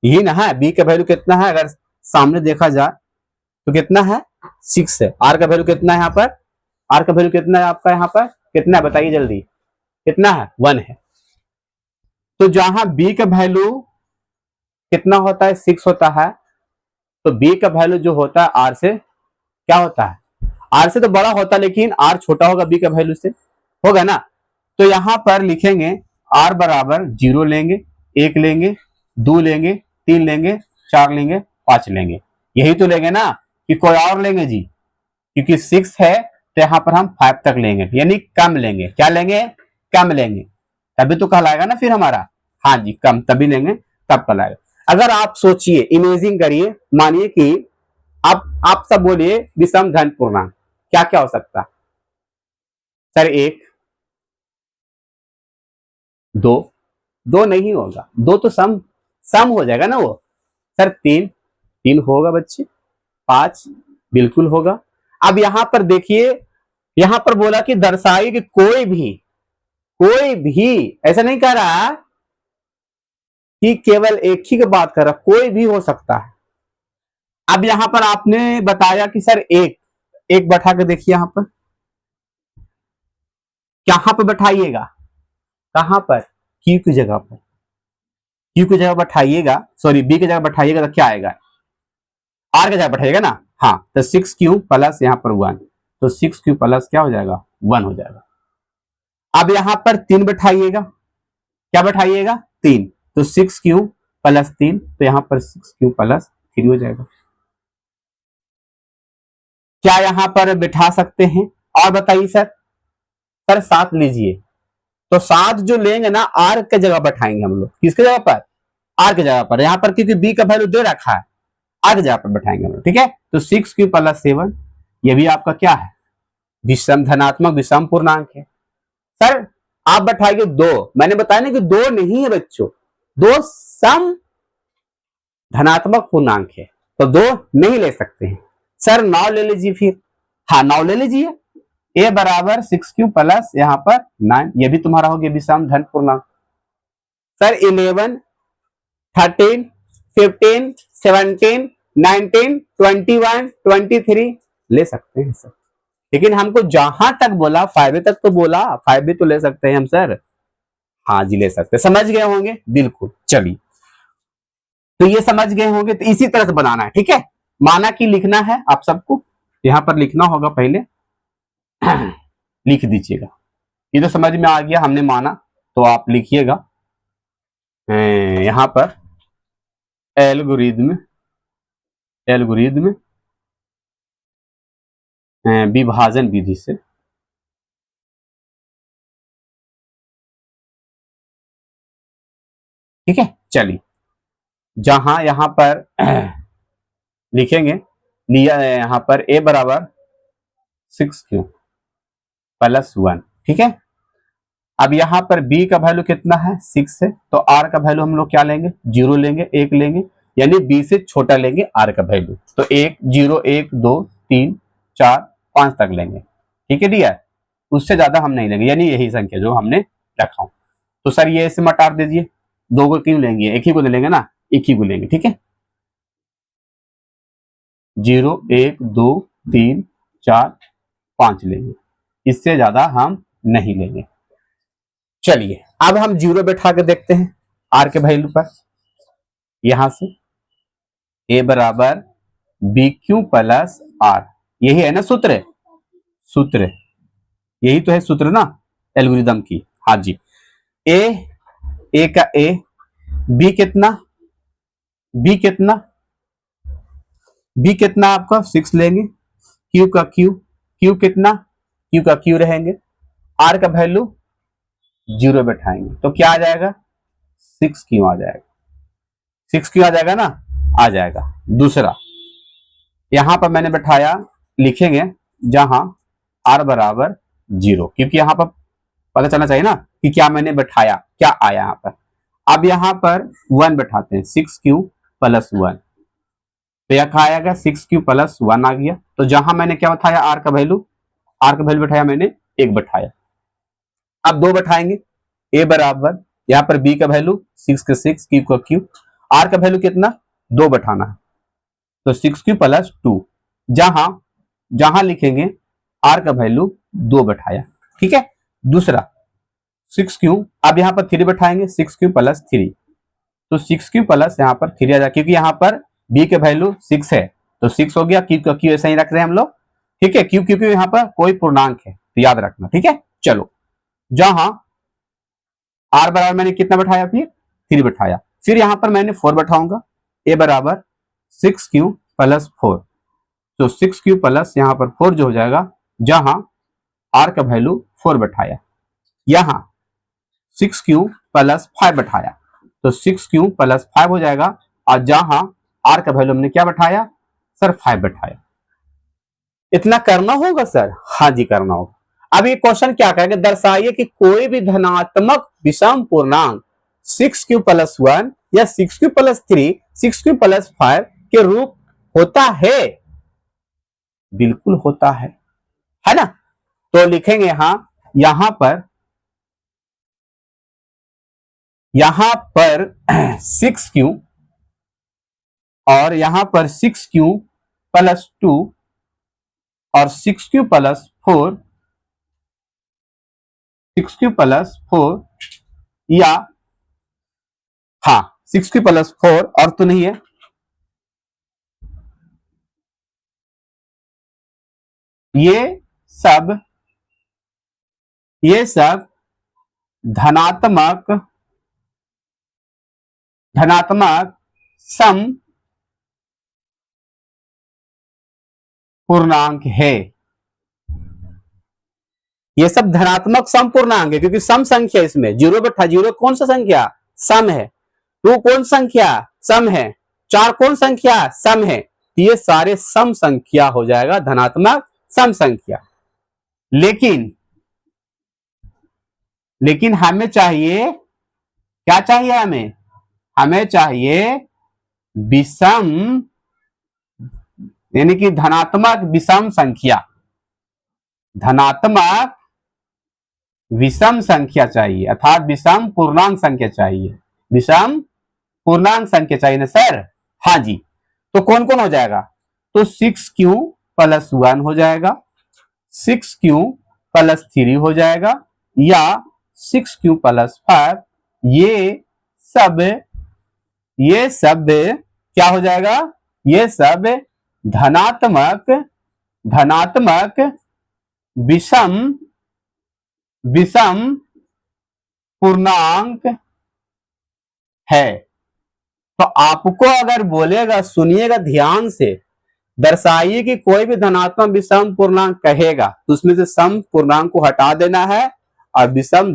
यही ना है। b का वैल्यू कितना है अगर सामने देखा जाए तो कितना है? 6 है। r का वैल्यू कितना है यहाँ पर? r का वैल्यू कितना है आपका यहाँ पर? कितना है बताइए जल्दी, कितना है? 1 है। तो जहां b का वैल्यू कितना होता है? 6 होता है, तो b का वैल्यू जो होता है r से क्या होता है? r से तो बड़ा होता है, लेकिन r छोटा होगा b का वैल्यू से, होगा ना। तो यहां पर लिखेंगे r बराबर 0 लेंगे, 1 लेंगे, 2 लेंगे, 3 लेंगे, 4 लेंगे, 5 लेंगे। यही तो लेंगे ना, कि कोई और लेंगे जी? क्योंकि 6 है तो यहां पर हम 5 तक लेंगे, यानी कम लेंगे। क्या लेंगे? कम लेंगे, तभी तो कहलाएगा ना फिर हमारा। हाँ जी, कम तभी लेंगे तब कहलाएगा। अगर आप सोचिए, इमेजिंग करिए, मानिए कि आप सब बोलिए विषम धन पूर्णांक, क्या क्या हो सकता है? सर 1, 2, 2 नहीं होगा, 2 तो सम सम हो जाएगा ना वो। सर 3, 3 होगा बच्चे। 5 बिल्कुल होगा। अब यहां पर देखिए, यहां पर बोला कि दर्शाइए कि कोई भी ऐसा नहीं कह रहा कि केवल एक ही की बात कर रहा, कोई भी हो सकता है। अब यहां पर आपने बताया कि सर एक बैठा के देखिए, यहां पर कहां पर बैठाइएगा? कहां पर? क्यू की जगह पर, क्यू की जगह बैठाइएगा, सॉरी बी की जगह बैठाइएगा तो क्या आएगा? आर की जगह बैठाइएगा ना। हाँ, तो 6q प्लस यहाँ पर 1, तो 6q प्लस क्या हो जाएगा? 1 हो जाएगा। अब यहां पर 3 बैठाइएगा, क्या बैठाइएगा? 3, तो 6q प्लस 3, तो यहां पर 6q प्लस 3 हो जाएगा। क्या यहां पर बिठा सकते हैं? और बताइए सर। सर 7 लीजिए, तो 7 जो लेंगे ना, आर के जगह बैठाएंगे हम लोग। किसके जगह पर? आर के जगह पर। यहां पर क्योंकि बी का वैल्यू दे रखा है, आर के जगह पर बैठाएंगे हम लोग, ठीक है। तो 6q प्लस 7, ये भी आपका क्या है? विषम धनात्मक विषम पूर्णांक है। सर आप बैठाइए 2, मैंने बताया ना कि 2 नहीं है बच्चों, 2 सम धनात्मक पूर्णांक है, तो 2 नहीं ले सकते हैं। सर 9 ले लीजिए फिर। हाँ 9 ले लीजिए। ए बराबर 6q प्लस यहाँ पर 9, ये भी तुम्हारा हो गया विषम धन पूर्णांक। सर 11, 13, 15, 17, 19, 21, 23 ले सकते हैं सर, लेकिन हमको जहां तक बोला 5 तक तो बोला, 5 भी तो ले सकते हैं हम सर। हाँ जी ले सकते हैं, समझ गए होंगे बिल्कुल। चलिए, तो ये समझ गए होंगे, तो इसी तरह से बनाना है, ठीक है। माना कि लिखना है आप सबको, यहां पर लिखना होगा पहले लिख दीजिएगा। ये तो समझ में आ गया, हमने माना, तो आप लिखिएगा यहां पर एल्गोरिदम एल्गोरिदम विभाजन विधि से ठीक है। चलिए, जहां यहां पर लिखेंगे, लिया है यहां पर ए बराबर 6q प्लस 1, ठीक है। अब यहां पर b का वैल्यू कितना है? 6 है, तो r का वैल्यू हम लोग क्या लेंगे? 0 लेंगे, 1 लेंगे, यानी b से छोटा लेंगे r का वैल्यू। तो 1, 0, 1, 2, 3, 4, 5 तक लेंगे, ठीक है डियर। उससे ज्यादा हम नहीं लेंगे, यानी यही संख्या जो हमने रखा हूं। तो सर ये इसे मटा दीजिए, 2 को क्यों लेंगे? एक ही को लेंगे ना, एक ही को लेंगे, ठीक है। 0, 1, 2, 3, 4, 5 लेंगे, इससे ज्यादा हम नहीं लेंगे। चलिए, अब हम 0 बैठा के देखते हैं आर के वैल्यू पर। यहां से ए बराबर बी क्यू प्लस आर, यही है ना सूत्र? सूत्र यही तो है सूत्र ना एल्गोरिदम की। हाँ जी, ए ए का ए, बी कितना? बी कितना? बी कितना आपका? 6 लेंगे, क्यू का क्यू, क्यू कितना? क्यू का क्यू रहेंगे, आर का वैल्यू 0 बैठाएंगे, तो क्या आ जाएगा? 6q आ जाएगा। 6q आ जाएगा ना, आ जाएगा। दूसरा यहां पर मैंने बैठाया, लिखेंगे जहां r बराबर 0, क्योंकि यहां पर पता चलना चाहिए ना कि क्या मैंने बैठाया, क्या आया यहां पर। अब यहां पर 1 बैठाते हैं, 6q प्लस 1, तो यह कहा आएगा 6q प्लस 1 आ गया। तो जहां मैंने क्या बैठाया, r का वैल्यू बैठाया मैंने 1 बैठाया। अब 2 बैठाएंगे, a बराबर यहां पर b का वैल्यू 6 का 6, q का q, r का वैल्यू कितना 2 बैठाना है, तो 6q प्लस 2, जहां जहां लिखेंगे r का वैल्यू 2 बैठाया। ठीक है। दूसरा 6q, अब यहां पर 3 बैठाएंगे, 6q प्लस 3, तो 6q प्लस यहाँ पर 3 आ जाए, क्योंकि यहाँ पर b के वैल्यू 6 है, तो 6 हो गया। q ऐसा ही रख रहे हैं हम लोग। ठीक है, क्योंकि यहाँ पर कोई पूर्णांक है, तो याद रखना। ठीक है, चलो, जहां r बराबर मैंने कितना बैठाया, फिर 3 बैठाया, फिर यहां पर मैंने 4 बैठाऊंगा, a बराबर 6q प्लस 4, तो 6q प्लस यहाँ पर 4 जो हो जाएगा, जहां r का वैल्यू 4 बैठाया, यहां 6q प्लस 5 बैठाया, तो 6q प्लस 5 हो जाएगा, और जहां r का वैल्यू हमने क्या बैठाया सर, 5 बैठाया। इतना करना होगा सर? हाँ जी, करना होगा। अब ये क्वेश्चन क्या कहेगा, दर्शाइए कि कोई भी धनात्मक विषम पूर्णांक 6q प्लस 1 या 6q प्लस 3, 6q प्लस 5 के रूप होता है। बिल्कुल होता है ना। तो लिखेंगे यहां पर 6q और यहां पर 6q प्लस 2 और 6q प्लस 4, 6q प्लस 4, या हाँ 6q प्लस 4 और तो नहीं है, सब ये सब धनात्मक धनात्मक सम पूर्णांक है। ये सब धनात्मक सम पूर्णांक है, क्योंकि सम संख्या इसमें जीरो बैठा, जीरो कौन सा संख्या, सम है। 2 कौन संख्या, सम है। 4 कौन संख्या, सम है। ये सारे सम संख्या हो जाएगा, धनात्मक सम संख्या। लेकिन हमें चाहिए, क्या चाहिए हमें चाहिए विषम, यानी कि धनात्मक विषम संख्या, धनात्मक विषम संख्या चाहिए, अर्थात विषम पूर्णांक संख्या चाहिए, विषम पूर्णांक संख्या चाहिए ना सर। हाँ जी, तो कौन कौन हो जाएगा, तो 6q प्लस 1 हो जाएगा, 6q प्लस 3 हो जाएगा, या 6q प्लस 5, सब ये सब क्या हो जाएगा, ये सब धनात्मक धनात्मक विषम विषम पूर्णांक है। तो आपको अगर बोलेगा, सुनिएगा ध्यान से, दर्शाइए कि कोई भी धनात्मक विषम पूर्णांक कहेगा, तो उसमें से सम पूर्णांक को हटा देना है और विषम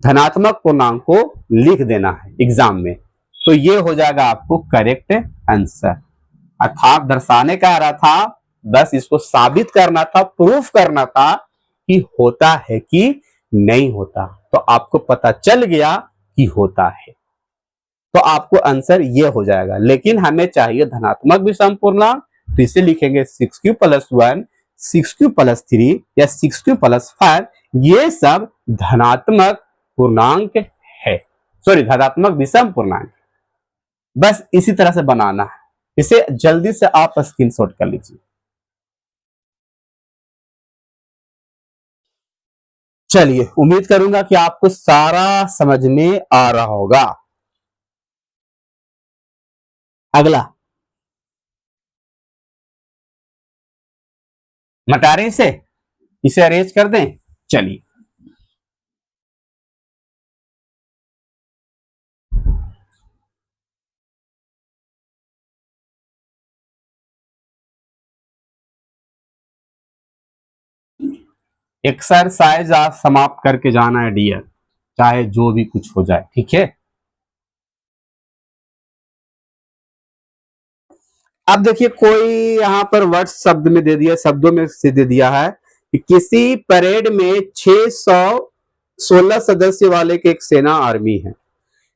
धनात्मक पूर्णांक को लिख देना है एग्जाम में। तो ये हो जाएगा आपको करेक्ट आंसर। अर्थात दर्शाने का आ रहा था, बस इसको साबित करना था, प्रूफ करना था कि होता है कि नहीं होता। तो आपको पता चल गया कि होता है, तो आपको आंसर ये हो जाएगा। लेकिन हमें चाहिए धनात्मक विषम पूर्णांक, तो इसे लिखेंगे 6q प्लस 1, 6q प्लस 3 या 6q प्लस 5, ये सब धनात्मक पूर्णांक है, सॉरी धनात्मक विषम पूर्णांक। बस इसी तरह से बनाना है, इसे जल्दी से आप स्क्रीनशॉट कर लीजिए। चलिए, उम्मीद करूंगा कि आपको सारा समझ में आ रहा होगा। अगला मटारे इसे अरेंज कर दें। चलिए, एक्सरसाइज आज समाप्त करके जाना है डियर, चाहे जो भी कुछ हो जाए, ठीक है। अब देखिए कोई यहाँ पर वर्ड शब्द में दे दिया, शब्दों में से दे दिया है कि किसी परेड में 616 सदस्य वाले के एक सेना आर्मी है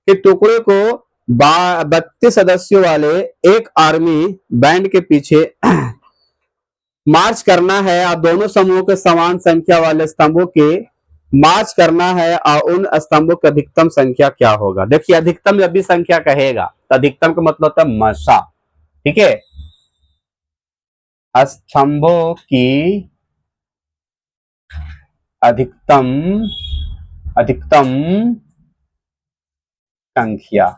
कि टुकड़े को 32 सदस्यों वाले एक आर्मी बैंड के पीछे मार्च करना है और दोनों समूहों के समान संख्या वाले स्तंभों के मार्च करना है और उन स्तंभों की अधिकतम संख्या क्या होगा। देखिए अधिकतम जब भी संख्या कहेगा तो अधिकतम का मतलब होता है मसा, ठीक है, स्तंभों की अधिकतम अधिकतम संख्या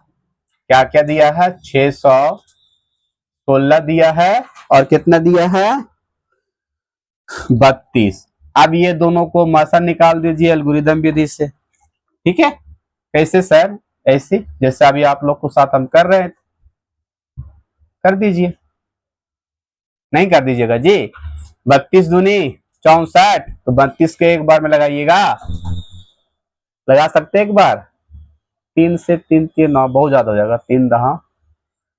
क्या क्या दिया है, 616 दिया है और कितना दिया है, 32। अब ये दोनों को मसा निकाल दीजिए एल्गोरिदम विधि से, ठीक है। कैसे सर, ऐसे जैसे अभी आप लोग को साथ हम कर रहे थे, कर दीजिए, नहीं कर दीजिएगा जी। 32 दूनी 64, तो 32 के एक बार में लगाइएगा, लगा सकते एक बार, 3 से 3 3 9 बहुत ज्यादा हो जाएगा, 3 दहा,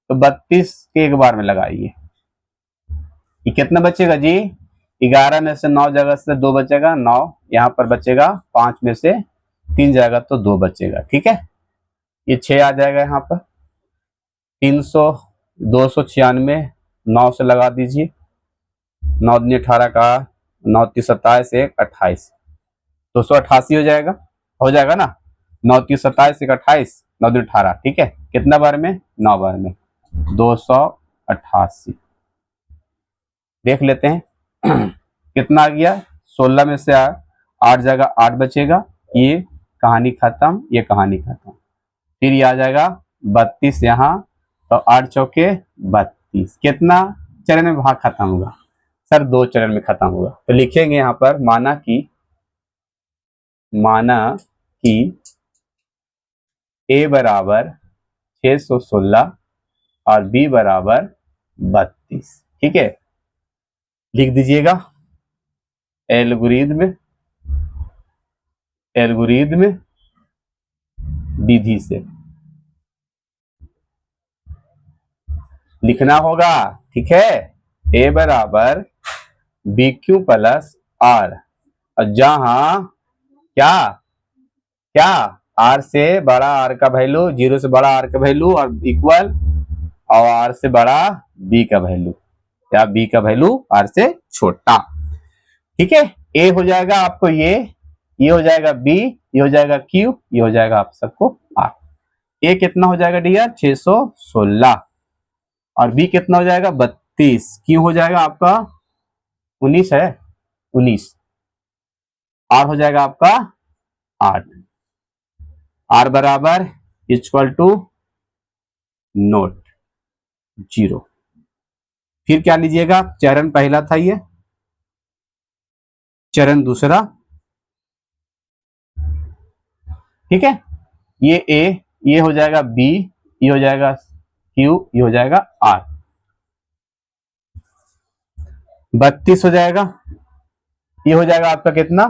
तो 32 के एक बार में लगाइए। ये कितना बचेगा जी, 11 में से 9 जगह से 2 बचेगा, 9 यहाँ पर बचेगा, 5 में से 3 जाएगा तो 2 बचेगा, ठीक है। ये 6 आ जाएगा यहाँ पर, 300 296, 9 से लगा दीजिए, 9 दूनी 18 का, 9 तीस 27, 1 28, 288 हो जाएगा ना, 9 तीस 27, 1 28, 9 दूनी 18, ठीक है। कितना बार में, 9 बार में, 288। देख लेते हैं कितना आ गया, 16 में से 8 जगह 8 बचेगा, ये कहानी खत्म, ये कहानी खत्म। फिर ये आ जाएगा 32 यहाँ, तो 8 चौके 32, कितना चरण में भाग खत्म होगा सर, 2 चरण में खत्म होगा। तो लिखेंगे यहाँ पर माना कि a बराबर 616 और b बराबर 32, ठीक है। लिख दीजिएगा एल्गोरिदम विधि से लिखना होगा, ठीक है। a बराबर बी क्यू प्लस आर, और जहां क्या क्या आर से बड़ा आर का वैल्यू, 0 से बड़ा आर का वैल्यू और इक्वल, और आर से बड़ा बी का वैल्यू या बी का वैल्यू आर से छोटा, ठीक है। ए हो जाएगा आपको ये हो जाएगा बी, ये हो जाएगा क्यू, ये हो जाएगा आप सबको आर। ए कितना हो जाएगा डियर, 616, और बी कितना हो जाएगा 32, क्यू हो जाएगा आपका 19 है, 19, आर हो जाएगा आपका 8, आर बराबर इक्वल टू नोट 0। फिर क्या लीजिएगा, चरण पहला था ये, चरण दूसरा, ठीक है। ये ए, ये हो जाएगा बी, ये हो जाएगा क्यू, ये हो जाएगा आर, 32 हो जाएगा, ये हो जाएगा आपका कितना,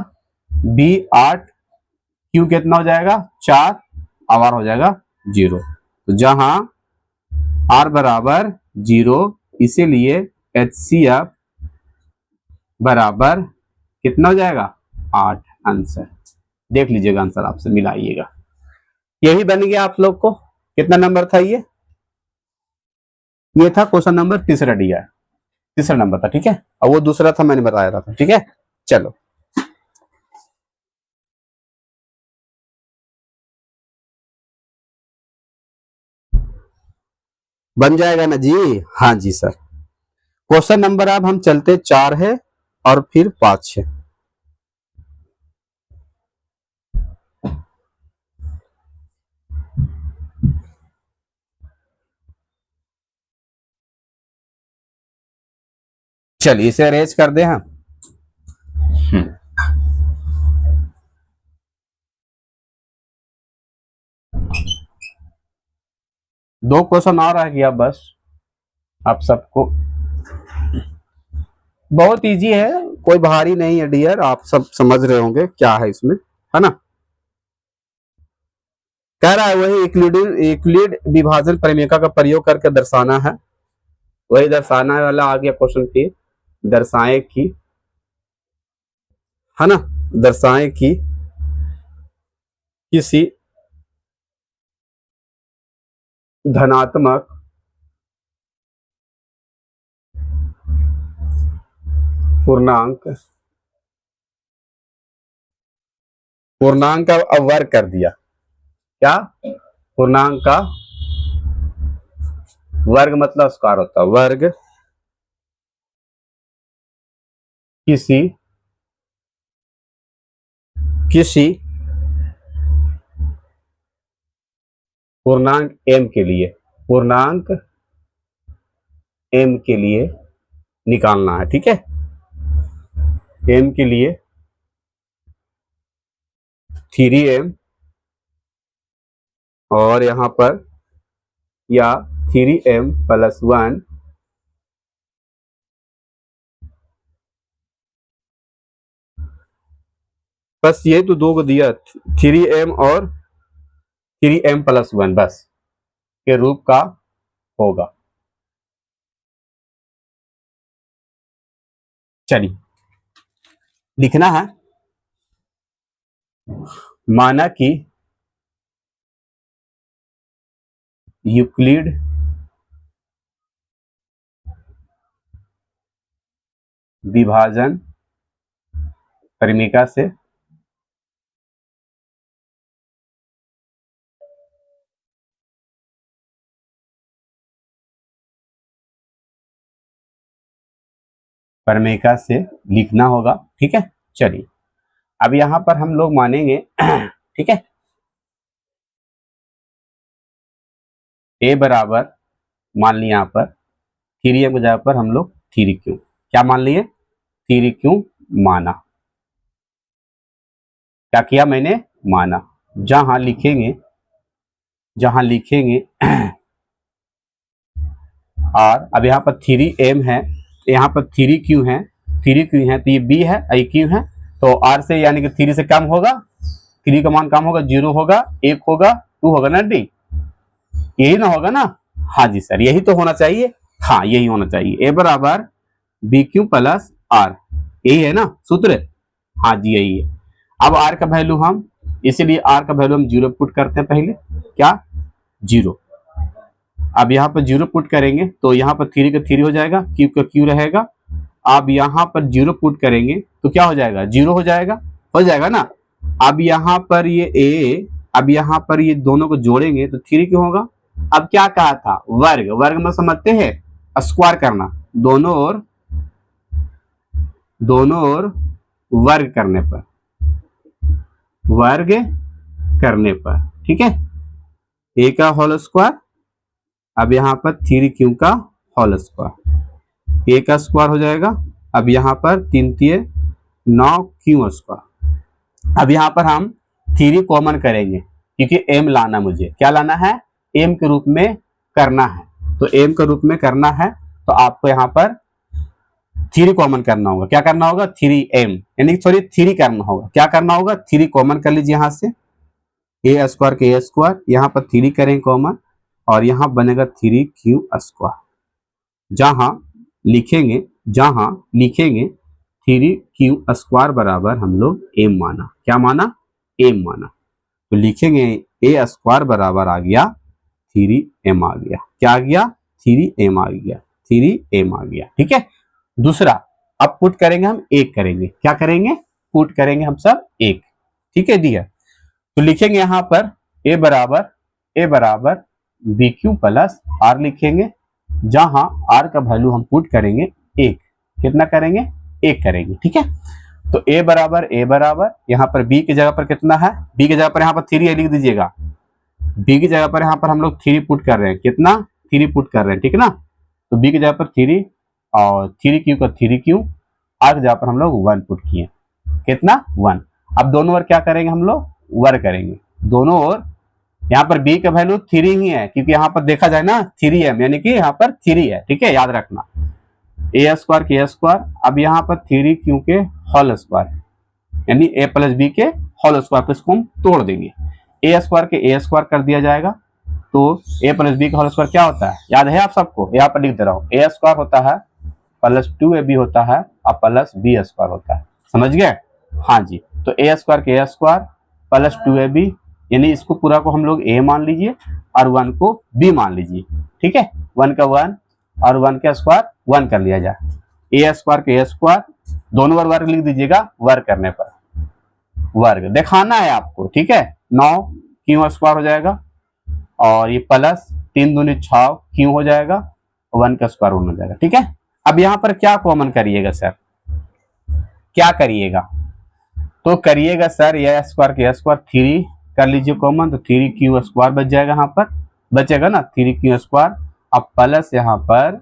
बी 8, क्यू कितना हो जाएगा 4, आर हो जाएगा 0। तो जहां आर बराबर 0, इसीलिए HCF बराबर कितना हो जाएगा 8। आंसर देख लीजिएगा, आंसर आपसे मिलाइएगा, यही बन गया आप लोग को। कितना नंबर था ये था क्वेश्चन नंबर तीसरा दिया है, तीसरा नंबर था, ठीक है। और वो दूसरा था मैंने बताया था, ठीक है। चलो बन जाएगा ना जी, हाँ जी सर। क्वेश्चन नंबर अब हम चलते 4 है और फिर 5 है। चलिए इसे अरेंज कर दे हम। 2 क्वेश्चन और आ गया बस, आप सबको बहुत इजी है, कोई भारी नहीं है डियर, आप सब समझ रहे होंगे क्या है इसमें, है ना। कह रहा है वही यूक्लिड विभाजन परिमेय का प्रयोग करके दर्शाना है। वही दर्शाना वाला आ गया क्वेश्चन पे, दर्शाएं कि, है ना, दर्शाएं कि किसी धनात्मक पूर्णांक, पूर्णांक का अब वर्ग कर दिया, क्या, पूर्णांक का वर्ग मतलब स्क्वायर होता है, वर्ग किसी किसी पूर्णांक m के लिए, पूर्णांक m के लिए निकालना है, ठीक है। m के लिए 3m और यहां पर या 3m प्लस 1 बस, ये तो दो को दिया, 3m और 3m प्लस 1 बस के रूप का होगा। चलिए लिखना है, माना कि यूक्लिड विभाजन परिमिका से लिखना होगा, ठीक है। चलिए अब यहां पर हम लोग मानेंगे ठीक है, a बराबर मान लिया यहां पर 3m की जगह पर हम लोग 3q, क्या मान लिए, 3q माना, क्या किया मैंने, माना। जहां लिखेंगे और अब यहाँ पर 3m है, यहाँ पर 3q है, 3q है तो ये b है, q है, तो r से यानी कि 3 से कम होगा, 3 का मान कम होगा, 0 होगा, 1 होगा, 2 होगा ना डी, यही ना होगा ना, हाँ जी सर यही तो होना चाहिए, हाँ यही होना चाहिए, a बराबर बी क्यू प्लस आर, यही है ना सूत्र, हाँ जी यही है। अब r का वैल्यू हम, इसीलिए r का वैल्यू हम 0 पुट करते हैं पहले, क्या 0, अब यहाँ पर 0 पुट करेंगे तो यहाँ पर 3 का 3 हो जाएगा, क्यू का क्यू रहेगा, अब यहाँ पर 0 पुट करेंगे तो क्या हो जाएगा, 0 हो जाएगा ना। अब यहाँ पर ये a, अब यहाँ पर ये दोनों को जोड़ेंगे तो 3 क्यों होगा। अब क्या कहा था, वर्ग, वर्ग में समझते हैं, स्क्वायर करना, दोनों ओर वर्ग करने पर, ठीक है, a का होल स्क्वायर, अब यहाँ पर 3q का होल स्क्वायर, a का स्क्वायर हो जाएगा, अब यहाँ पर 3 3 9q स्क्वायर। अब यहाँ पर हम 3 कॉमन करेंगे क्योंकि m लाना, मुझे क्या लाना है, m के रूप में करना है, तो m के रूप में करना है तो आपको यहाँ पर 3 कॉमन करना होगा, क्या करना होगा, 3m यानी सॉरी 3 करना होगा, क्या करना होगा, 3 कॉमन कर लीजिए यहाँ से, a स्क्वायर के a स्क्वायर, यहाँ पर 3 करेंगे कॉमन और यहाँ बनेगा 3q स्क्वायर, जहां लिखेंगे 3q स्क्वायर बराबर हम लोग m माना, क्या माना, m माना, तो लिखेंगे a स्क्वायर बराबर आ गया 3m आ गया, क्या आ गया, 3m आ गया, 3m आ गया, ठीक है। दूसरा अब पुट करेंगे हम 1 करेंगे, क्या करेंगे, पुट करेंगे हम सब 1, ठीक है दिया, तो लिखेंगे यहाँ पर a बराबर बी क्यू प्लस आर लिखेंगे, जहां r का वैल्यू हम पुट करेंगे 1, कितना करेंगे, 1 करेंगे, ठीक है। तो a बराबर यहाँ पर b की जगह पर कितना है, b की जगह पर यहाँ पर 3 लिख दीजिएगा, b की जगह पर यहाँ पर हम लोग 3 पुट कर रहे हैं, कितना 3 पुट कर रहे हैं, ठीक है ना, तो b की जगह पर 3 और 3q का 3q, r की जगह पर हम लोग 1 पुट किए, कितना 1। अब दोनों ओर क्या करेंगे, हम लोग वर्ग करेंगे, दोनों ओर, यहाँ पर b का वैल्यू 3 ही है क्योंकि यहाँ पर देखा जाए ना 3m यानी कि यहाँ पर 3 है, ठीक है, याद रखना, a स्क्वायर के स्क्वायर, अब यहाँ पर 3q के होल स्क्वायर यानी a प्लस बी के होल स्क्वायर, इसको हम तोड़ देंगे, a स्क्वायर के a स्क्वायर कर दिया जाएगा, तो ए प्लस बी का होल स्क्वायर क्या होता है, याद है आप सबको, यहाँ पर लिख दे रहा हूँ, ए स्क्वायर होता है प्लस 2ab होता है और प्लस बी स्क्वायर होता है, समझ गए। हाँ जी, तो ए स्क्वायर के ए स्क्वायर प्लस 2ab, यानी इसको पूरा को हम लोग ए मान लीजिए और 1 को बी मान लीजिए, ठीक है। 1 का 1 और 1 का स्क्वायर 1 कर लिया जाए, ए स्क्वायर के ए स्क्वायर, दोनों बार वर्ग लिख दीजिएगा, वर्ग करने पर वर्ग दिखाना है आपको, ठीक है। 9 क्यों स्क्वायर हो जाएगा और ये प्लस 3 दूनी 6 क्यों हो जाएगा, 1 का स्क्वायर 1 हो जाएगा, ठीक है। अब यहाँ पर क्या कॉमन करिएगा सर, क्या करिएगा, तो करिएगा सर ए स्क्वायर के स्क्वायर 3 कर लीजिए कॉमन, तो 3 क्यू स्क्वायर बच जाएगा, यहाँ पर बचेगा ना 3 क्यू स्क्वायर, अब प्लस यहाँ पर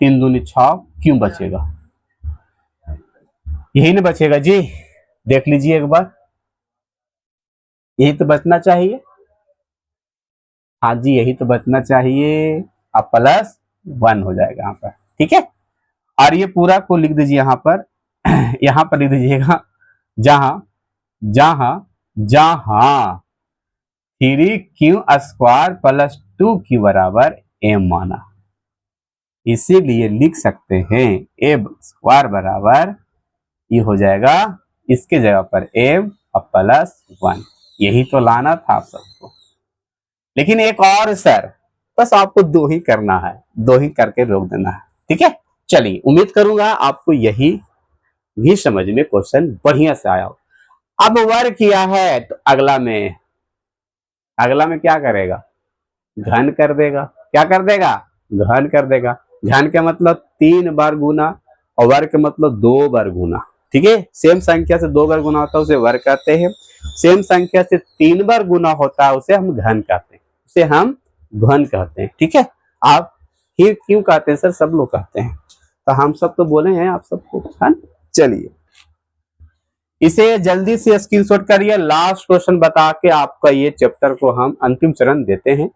3 दूनी 6 क्यों बचेगा, यही ना बचेगा जी, देख लीजिए एक बार, यही तो बचना चाहिए, हाँ जी यही तो बचना चाहिए, अब प्लस 1 हो जाएगा यहाँ पर, ठीक है। और ये पूरा को लिख दीजिए यहाँ पर यहाँ पर लिख दीजिएगा, जहां जहां जहां 3q स्क्वायर प्लस 2q बराबर m माना, इसीलिए लिख सकते हैं m स्क्वायर बराबर ये हो जाएगा, इसके जगह पर m और प्लस 1, यही तो लाना था आप सबको। लेकिन एक और सर, बस आपको 2 ही करना है, 2 ही करके रोक देना है, ठीक है। चलिए उम्मीद करूंगा आपको यही भी समझ में क्वेश्चन बढ़िया से आया हो। अब वर्ग किया है तो अगला में क्या करेगा, घन कर देगा, क्या कर देगा, घन कर देगा। घन का मतलब 3 बार गुना और वर्ग का मतलब 2 बार गुना, ठीक है। सेम संख्या से 2 बार गुना होता है उसे वर्ग कहते हैं, सेम संख्या से 3 बार गुना होता है उसे हम घन कहते हैं, उसे हम घन कहते हैं, ठीक है। आप ही क्यों कहते हैं सर, सब लोग कहते हैं, तो हम सब तो बोले हैं आप सबको, है। चलिए इसे जल्दी से स्क्रीनशॉट करिए, लास्ट क्वेश्चन बता के आपका ये चैप्टर को हम अंतिम चरण देते हैं।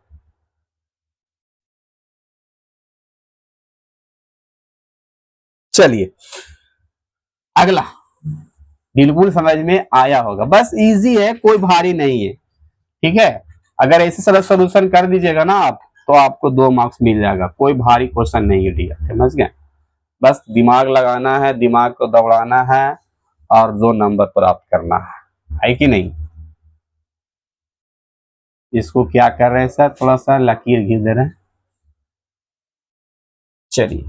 चलिए अगला बिल्कुल समझ में आया होगा, बस इजी है, कोई भारी नहीं है, ठीक है। अगर ऐसे सरल सोल्यूशन कर दीजिएगा ना आप, तो आपको 2 मार्क्स मिल जाएगा, कोई भारी क्वेश्चन नहीं है डियर, समझ गए। बस दिमाग लगाना है, दिमाग को दौड़ाना है और 2 नंबर प्राप्त करना है कि नहीं। इसको क्या कर रहे हैं सर, थोड़ा सा लकीर घिस दे रहे हैं। चलिए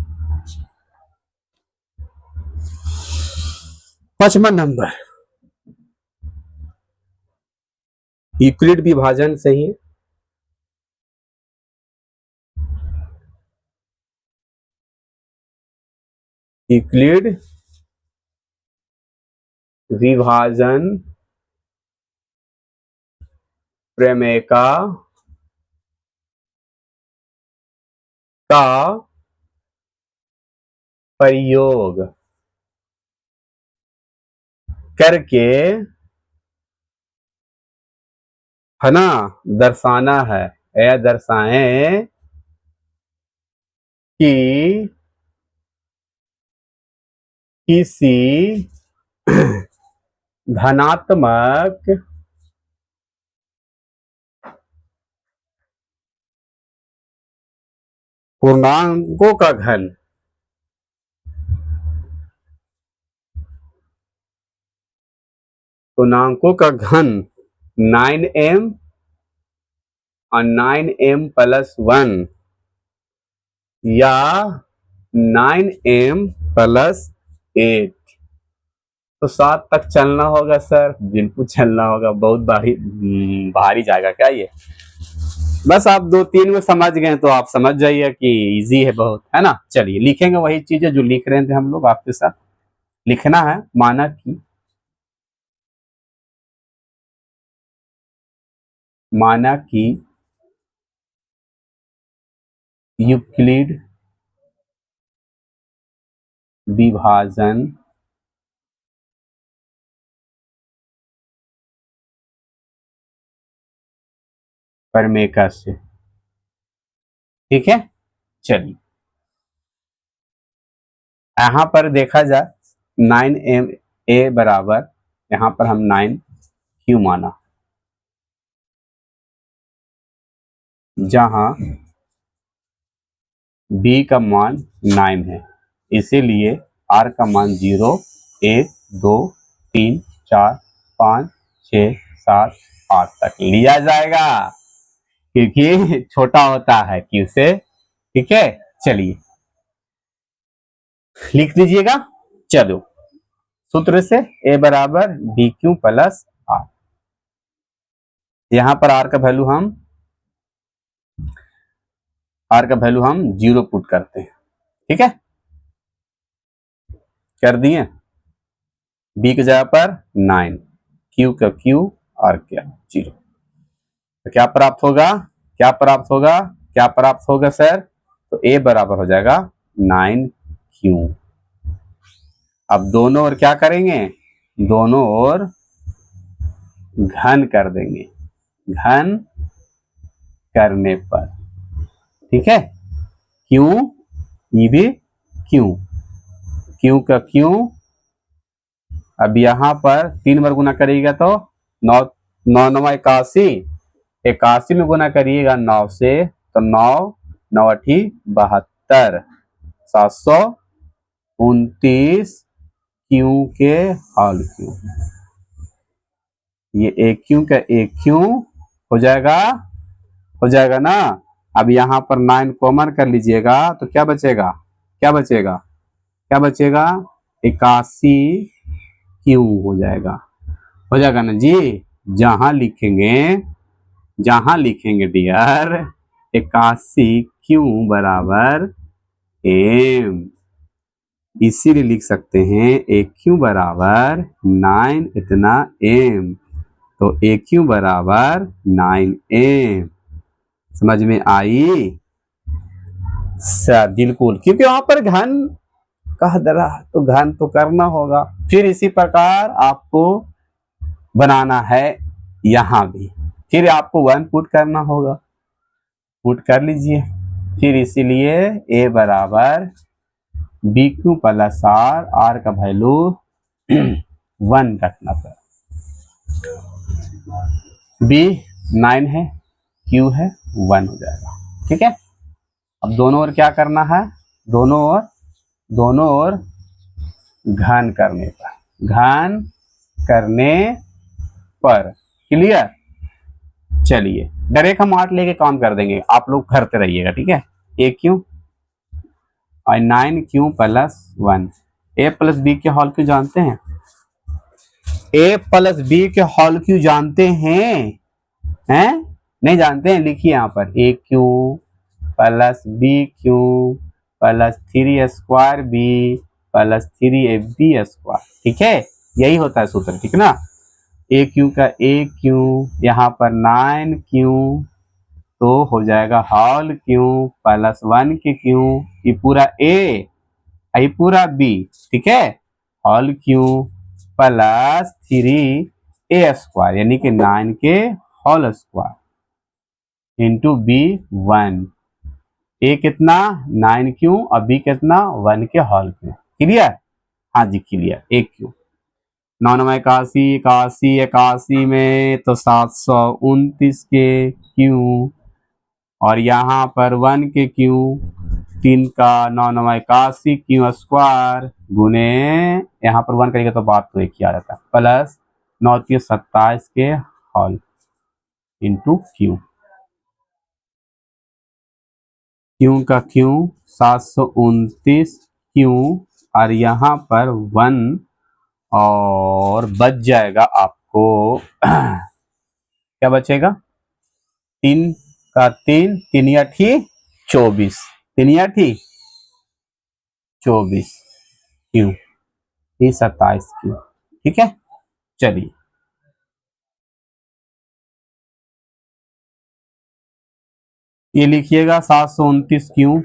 5वां नंबर, यूक्लिड विभाजन सही है, यूक्लिड विभाजन प्रमेय का प्रयोग करके, है ना, दर्शाना है या दर्शाएं कि किसी धनात्मक पूर्णांकों का घन पूर्णांकों का घन 9m और 9m प्लस 1 या 9m प्लस 8, तो 7 तक चलना होगा सर, बिल्कुल चलना होगा, बहुत भारी जाएगा क्या ये। बस आप 2-3 में समझ गए तो आप समझ जाइए कि इजी है बहुत, है ना। चलिए लिखेंगे वही चीजें जो लिख रहे थे हम लोग आपके साथ, लिखना है, माना कि यूक्लिड विभाजन प्रमेय से, ठीक है। चलिए यहां पर देखा जाए 9m a बराबर, यहां पर हम 9q माना, जहां b का मान 9 है, इसीलिए r का मान 0, 1, 2, 3, 4, 5, 6, 7, 8 तक लिया जाएगा, क्योंकि छोटा होता है q से। ठीक है, चलिए लिख दीजिएगा। चलो, सूत्र से a बराबर बी क्यू प्लस आर। यहां पर r का वैल्यू हम 0 पुट करते हैं। ठीक है, कर दिए। b की जगह पर 9, q का q, r क्या 0। तो क्या प्राप्त होगा, क्या प्राप्त होगा, क्या प्राप्त होगा सर? तो a बराबर हो जाएगा 9q। अब दोनों ओर क्या करेंगे, दोनों ओर घन कर देंगे, घन करने पर। ठीक है, क्यों, ये भी क्यों, क्यों का क्यों। अब यहां पर 3 बार गुना करिएगा तो 9, 9 9 81, 81 में गुना करिएगा 9 से तो 9 9 8 72, 729 क्यों के हॉल क्यों। ये एक क्यों का एक क्यों हो जाएगा, हो जाएगा ना। अब यहां पर 9 कॉमन कर लीजिएगा तो क्या बचेगा, क्या बचेगा, क्या बचेगा, 81 क्यों हो जाएगा, हो जाएगा ना जी। जहां लिखेंगे डियर 81 क्यों बराबर एम, इसीलिए लिख सकते हैं ए क्यू बराबर 9 इतना एम। तो ए क्यू बराबर 9 एम। समझ में आई सर? बिल्कुल, क्योंकि वहां पर घन कह दे रहा तो घन तो करना होगा। फिर इसी प्रकार आपको बनाना है यहां भी, फिर आपको 1 पुट करना होगा, पुट कर लीजिए। फिर इसीलिए ए बराबर b Q plus r, r का वैल्यू 1 रखना पड़ा। बी 9 है, क्यू है 1 हो जाएगा। ठीक है, अब दोनों ओर क्या करना है, दोनों ओर घन करने पर, घन करने पर। क्लियर, चलिए डायरेक्ट हम 8 लेके काम कर देंगे, आप लोग करते रहिएगा। ठीक है, ए क्यू और 9 cube plus 1, a plus b के हॉल क्यू जानते हैं, ए प्लस बी के हॉल क्यू जानते हैं, नहीं जानते हैं? लिखिए यहाँ पर a cube plus b Q plus 3 square b plus 3 a b square. ठीक है, यही होता है सूत्र। ठीक ना, ए क्यू का ए क्यू, यहाँ पर 9 क्यू तो हो जाएगा हॉल क्यू प्लस 1 के क्यू, ये पूरा ए, ये पूरा बी। ठीक है, हॉल क्यू प्लस 3 ए स्क्वायर यानी कि 9 के होल स्क्वायर इंटू बी 1। ए कितना 9 क्यू और बी कितना 1 के होल क्यू। क्लियर, हाँ जी क्लियर। ए क्यू 9 9 81, 81 81 में तो 729 के क्यू, और यहाँ पर 1 के क्यू, 3 का 9 9 81 क्यू स्क्वायर गुने, यहाँ पर 1 करेगा तो बात तो एक ही आ जाता है, प्लस 9 के 27 के हॉल इंटू क्यू, क्यू का क्यू 729 क्यू, और यहाँ पर 1 और बच जाएगा आपको क्या बचेगा, 3 का 3, 3 या 24, 3 या 24 क्यू, 27 क्यू। ठीक है, चलिए ये लिखिएगा 729 Q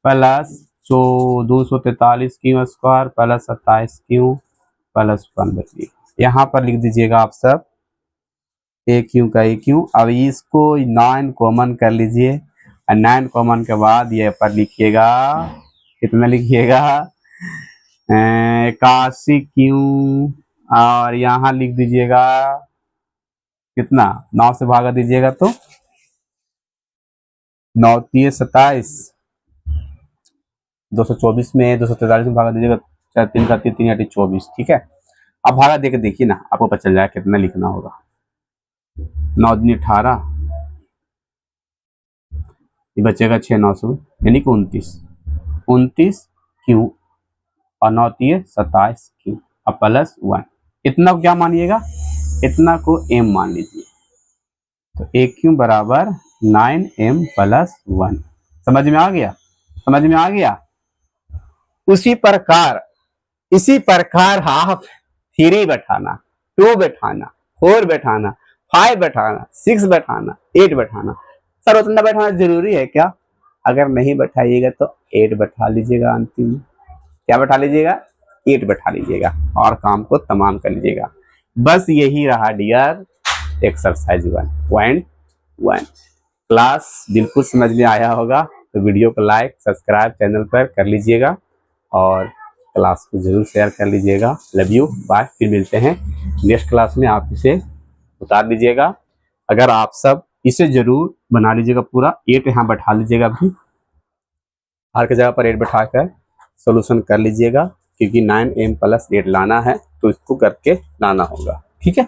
plus 243 Q square plus 27 Q plus 1 बचिए। यहाँ पर लिख दीजिएगा आप सब ए क्यू का ए क्यू। अब इसको 9 कॉमन कर लीजिए, और 9 कॉमन के बाद ये पर लिखिएगा, कितना लिखिएगा 81 क्यू, और यहाँ लिख दीजिएगा कितना 9 से भागा दीजिएगा तो 9 तिये 27, 224 में 243 में भागा दीजिएगा, 4 3 का 3 3 24, ठीक है। अब भागा देके देखिए ना, आपको पता चल जाएगा कितना लिखना होगा। 9 दूनी 18, ये बचेगा 6 9 सौ यानी कि 29 क्यू और 9 तिये 27 क्यू अब प्लस 1। इतना को क्या मानिएगा, इतना को m मान लीजिए। तो ए क्यू बराबर 9m प्लस 1। समझ में आ गया, समझ में आ गया। इसी प्रकार आप 3 बैठाना, 2 बैठाना, 4 बैठाना, 5 बैठाना, 6 बैठाना, 8 बैठाना। सर उतना बैठाना जरूरी है क्या? अगर नहीं बैठाइएगा तो 8 बैठा लीजिएगा, अंतिम में क्या बैठा लीजिएगा, 8 बैठा लीजिएगा और काम को तमाम कर लीजिएगा। बस यही रहा डियर एक्सरसाइज 1.1। क्लास बिल्कुल समझ में आया होगा तो वीडियो को लाइक सब्सक्राइब चैनल पर कर लीजिएगा और क्लास को जरूर शेयर कर लीजिएगा। Love you, bye. फिर मिलते हैं नेक्स्ट क्लास में। आप इसे उतार लीजिएगा। अगर आप सब इसे जरूर बना लीजिएगा पूरा 8 यहाँ बैठा लीजिएगा, अभी हर की जगह पर 8 बैठा कर सोल्यूशन कर लीजिएगा, क्योंकि 9m प्लस 8 लाना है तो इसको करके लाना होगा। ठीक है,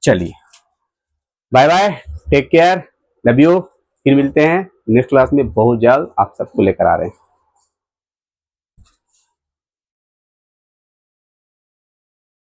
चलिए bye bye, take care, love you. फिर मिलते हैं नेक्स्ट क्लास में, बहुत जल्द आप सबको लेकर आ रहे हैं।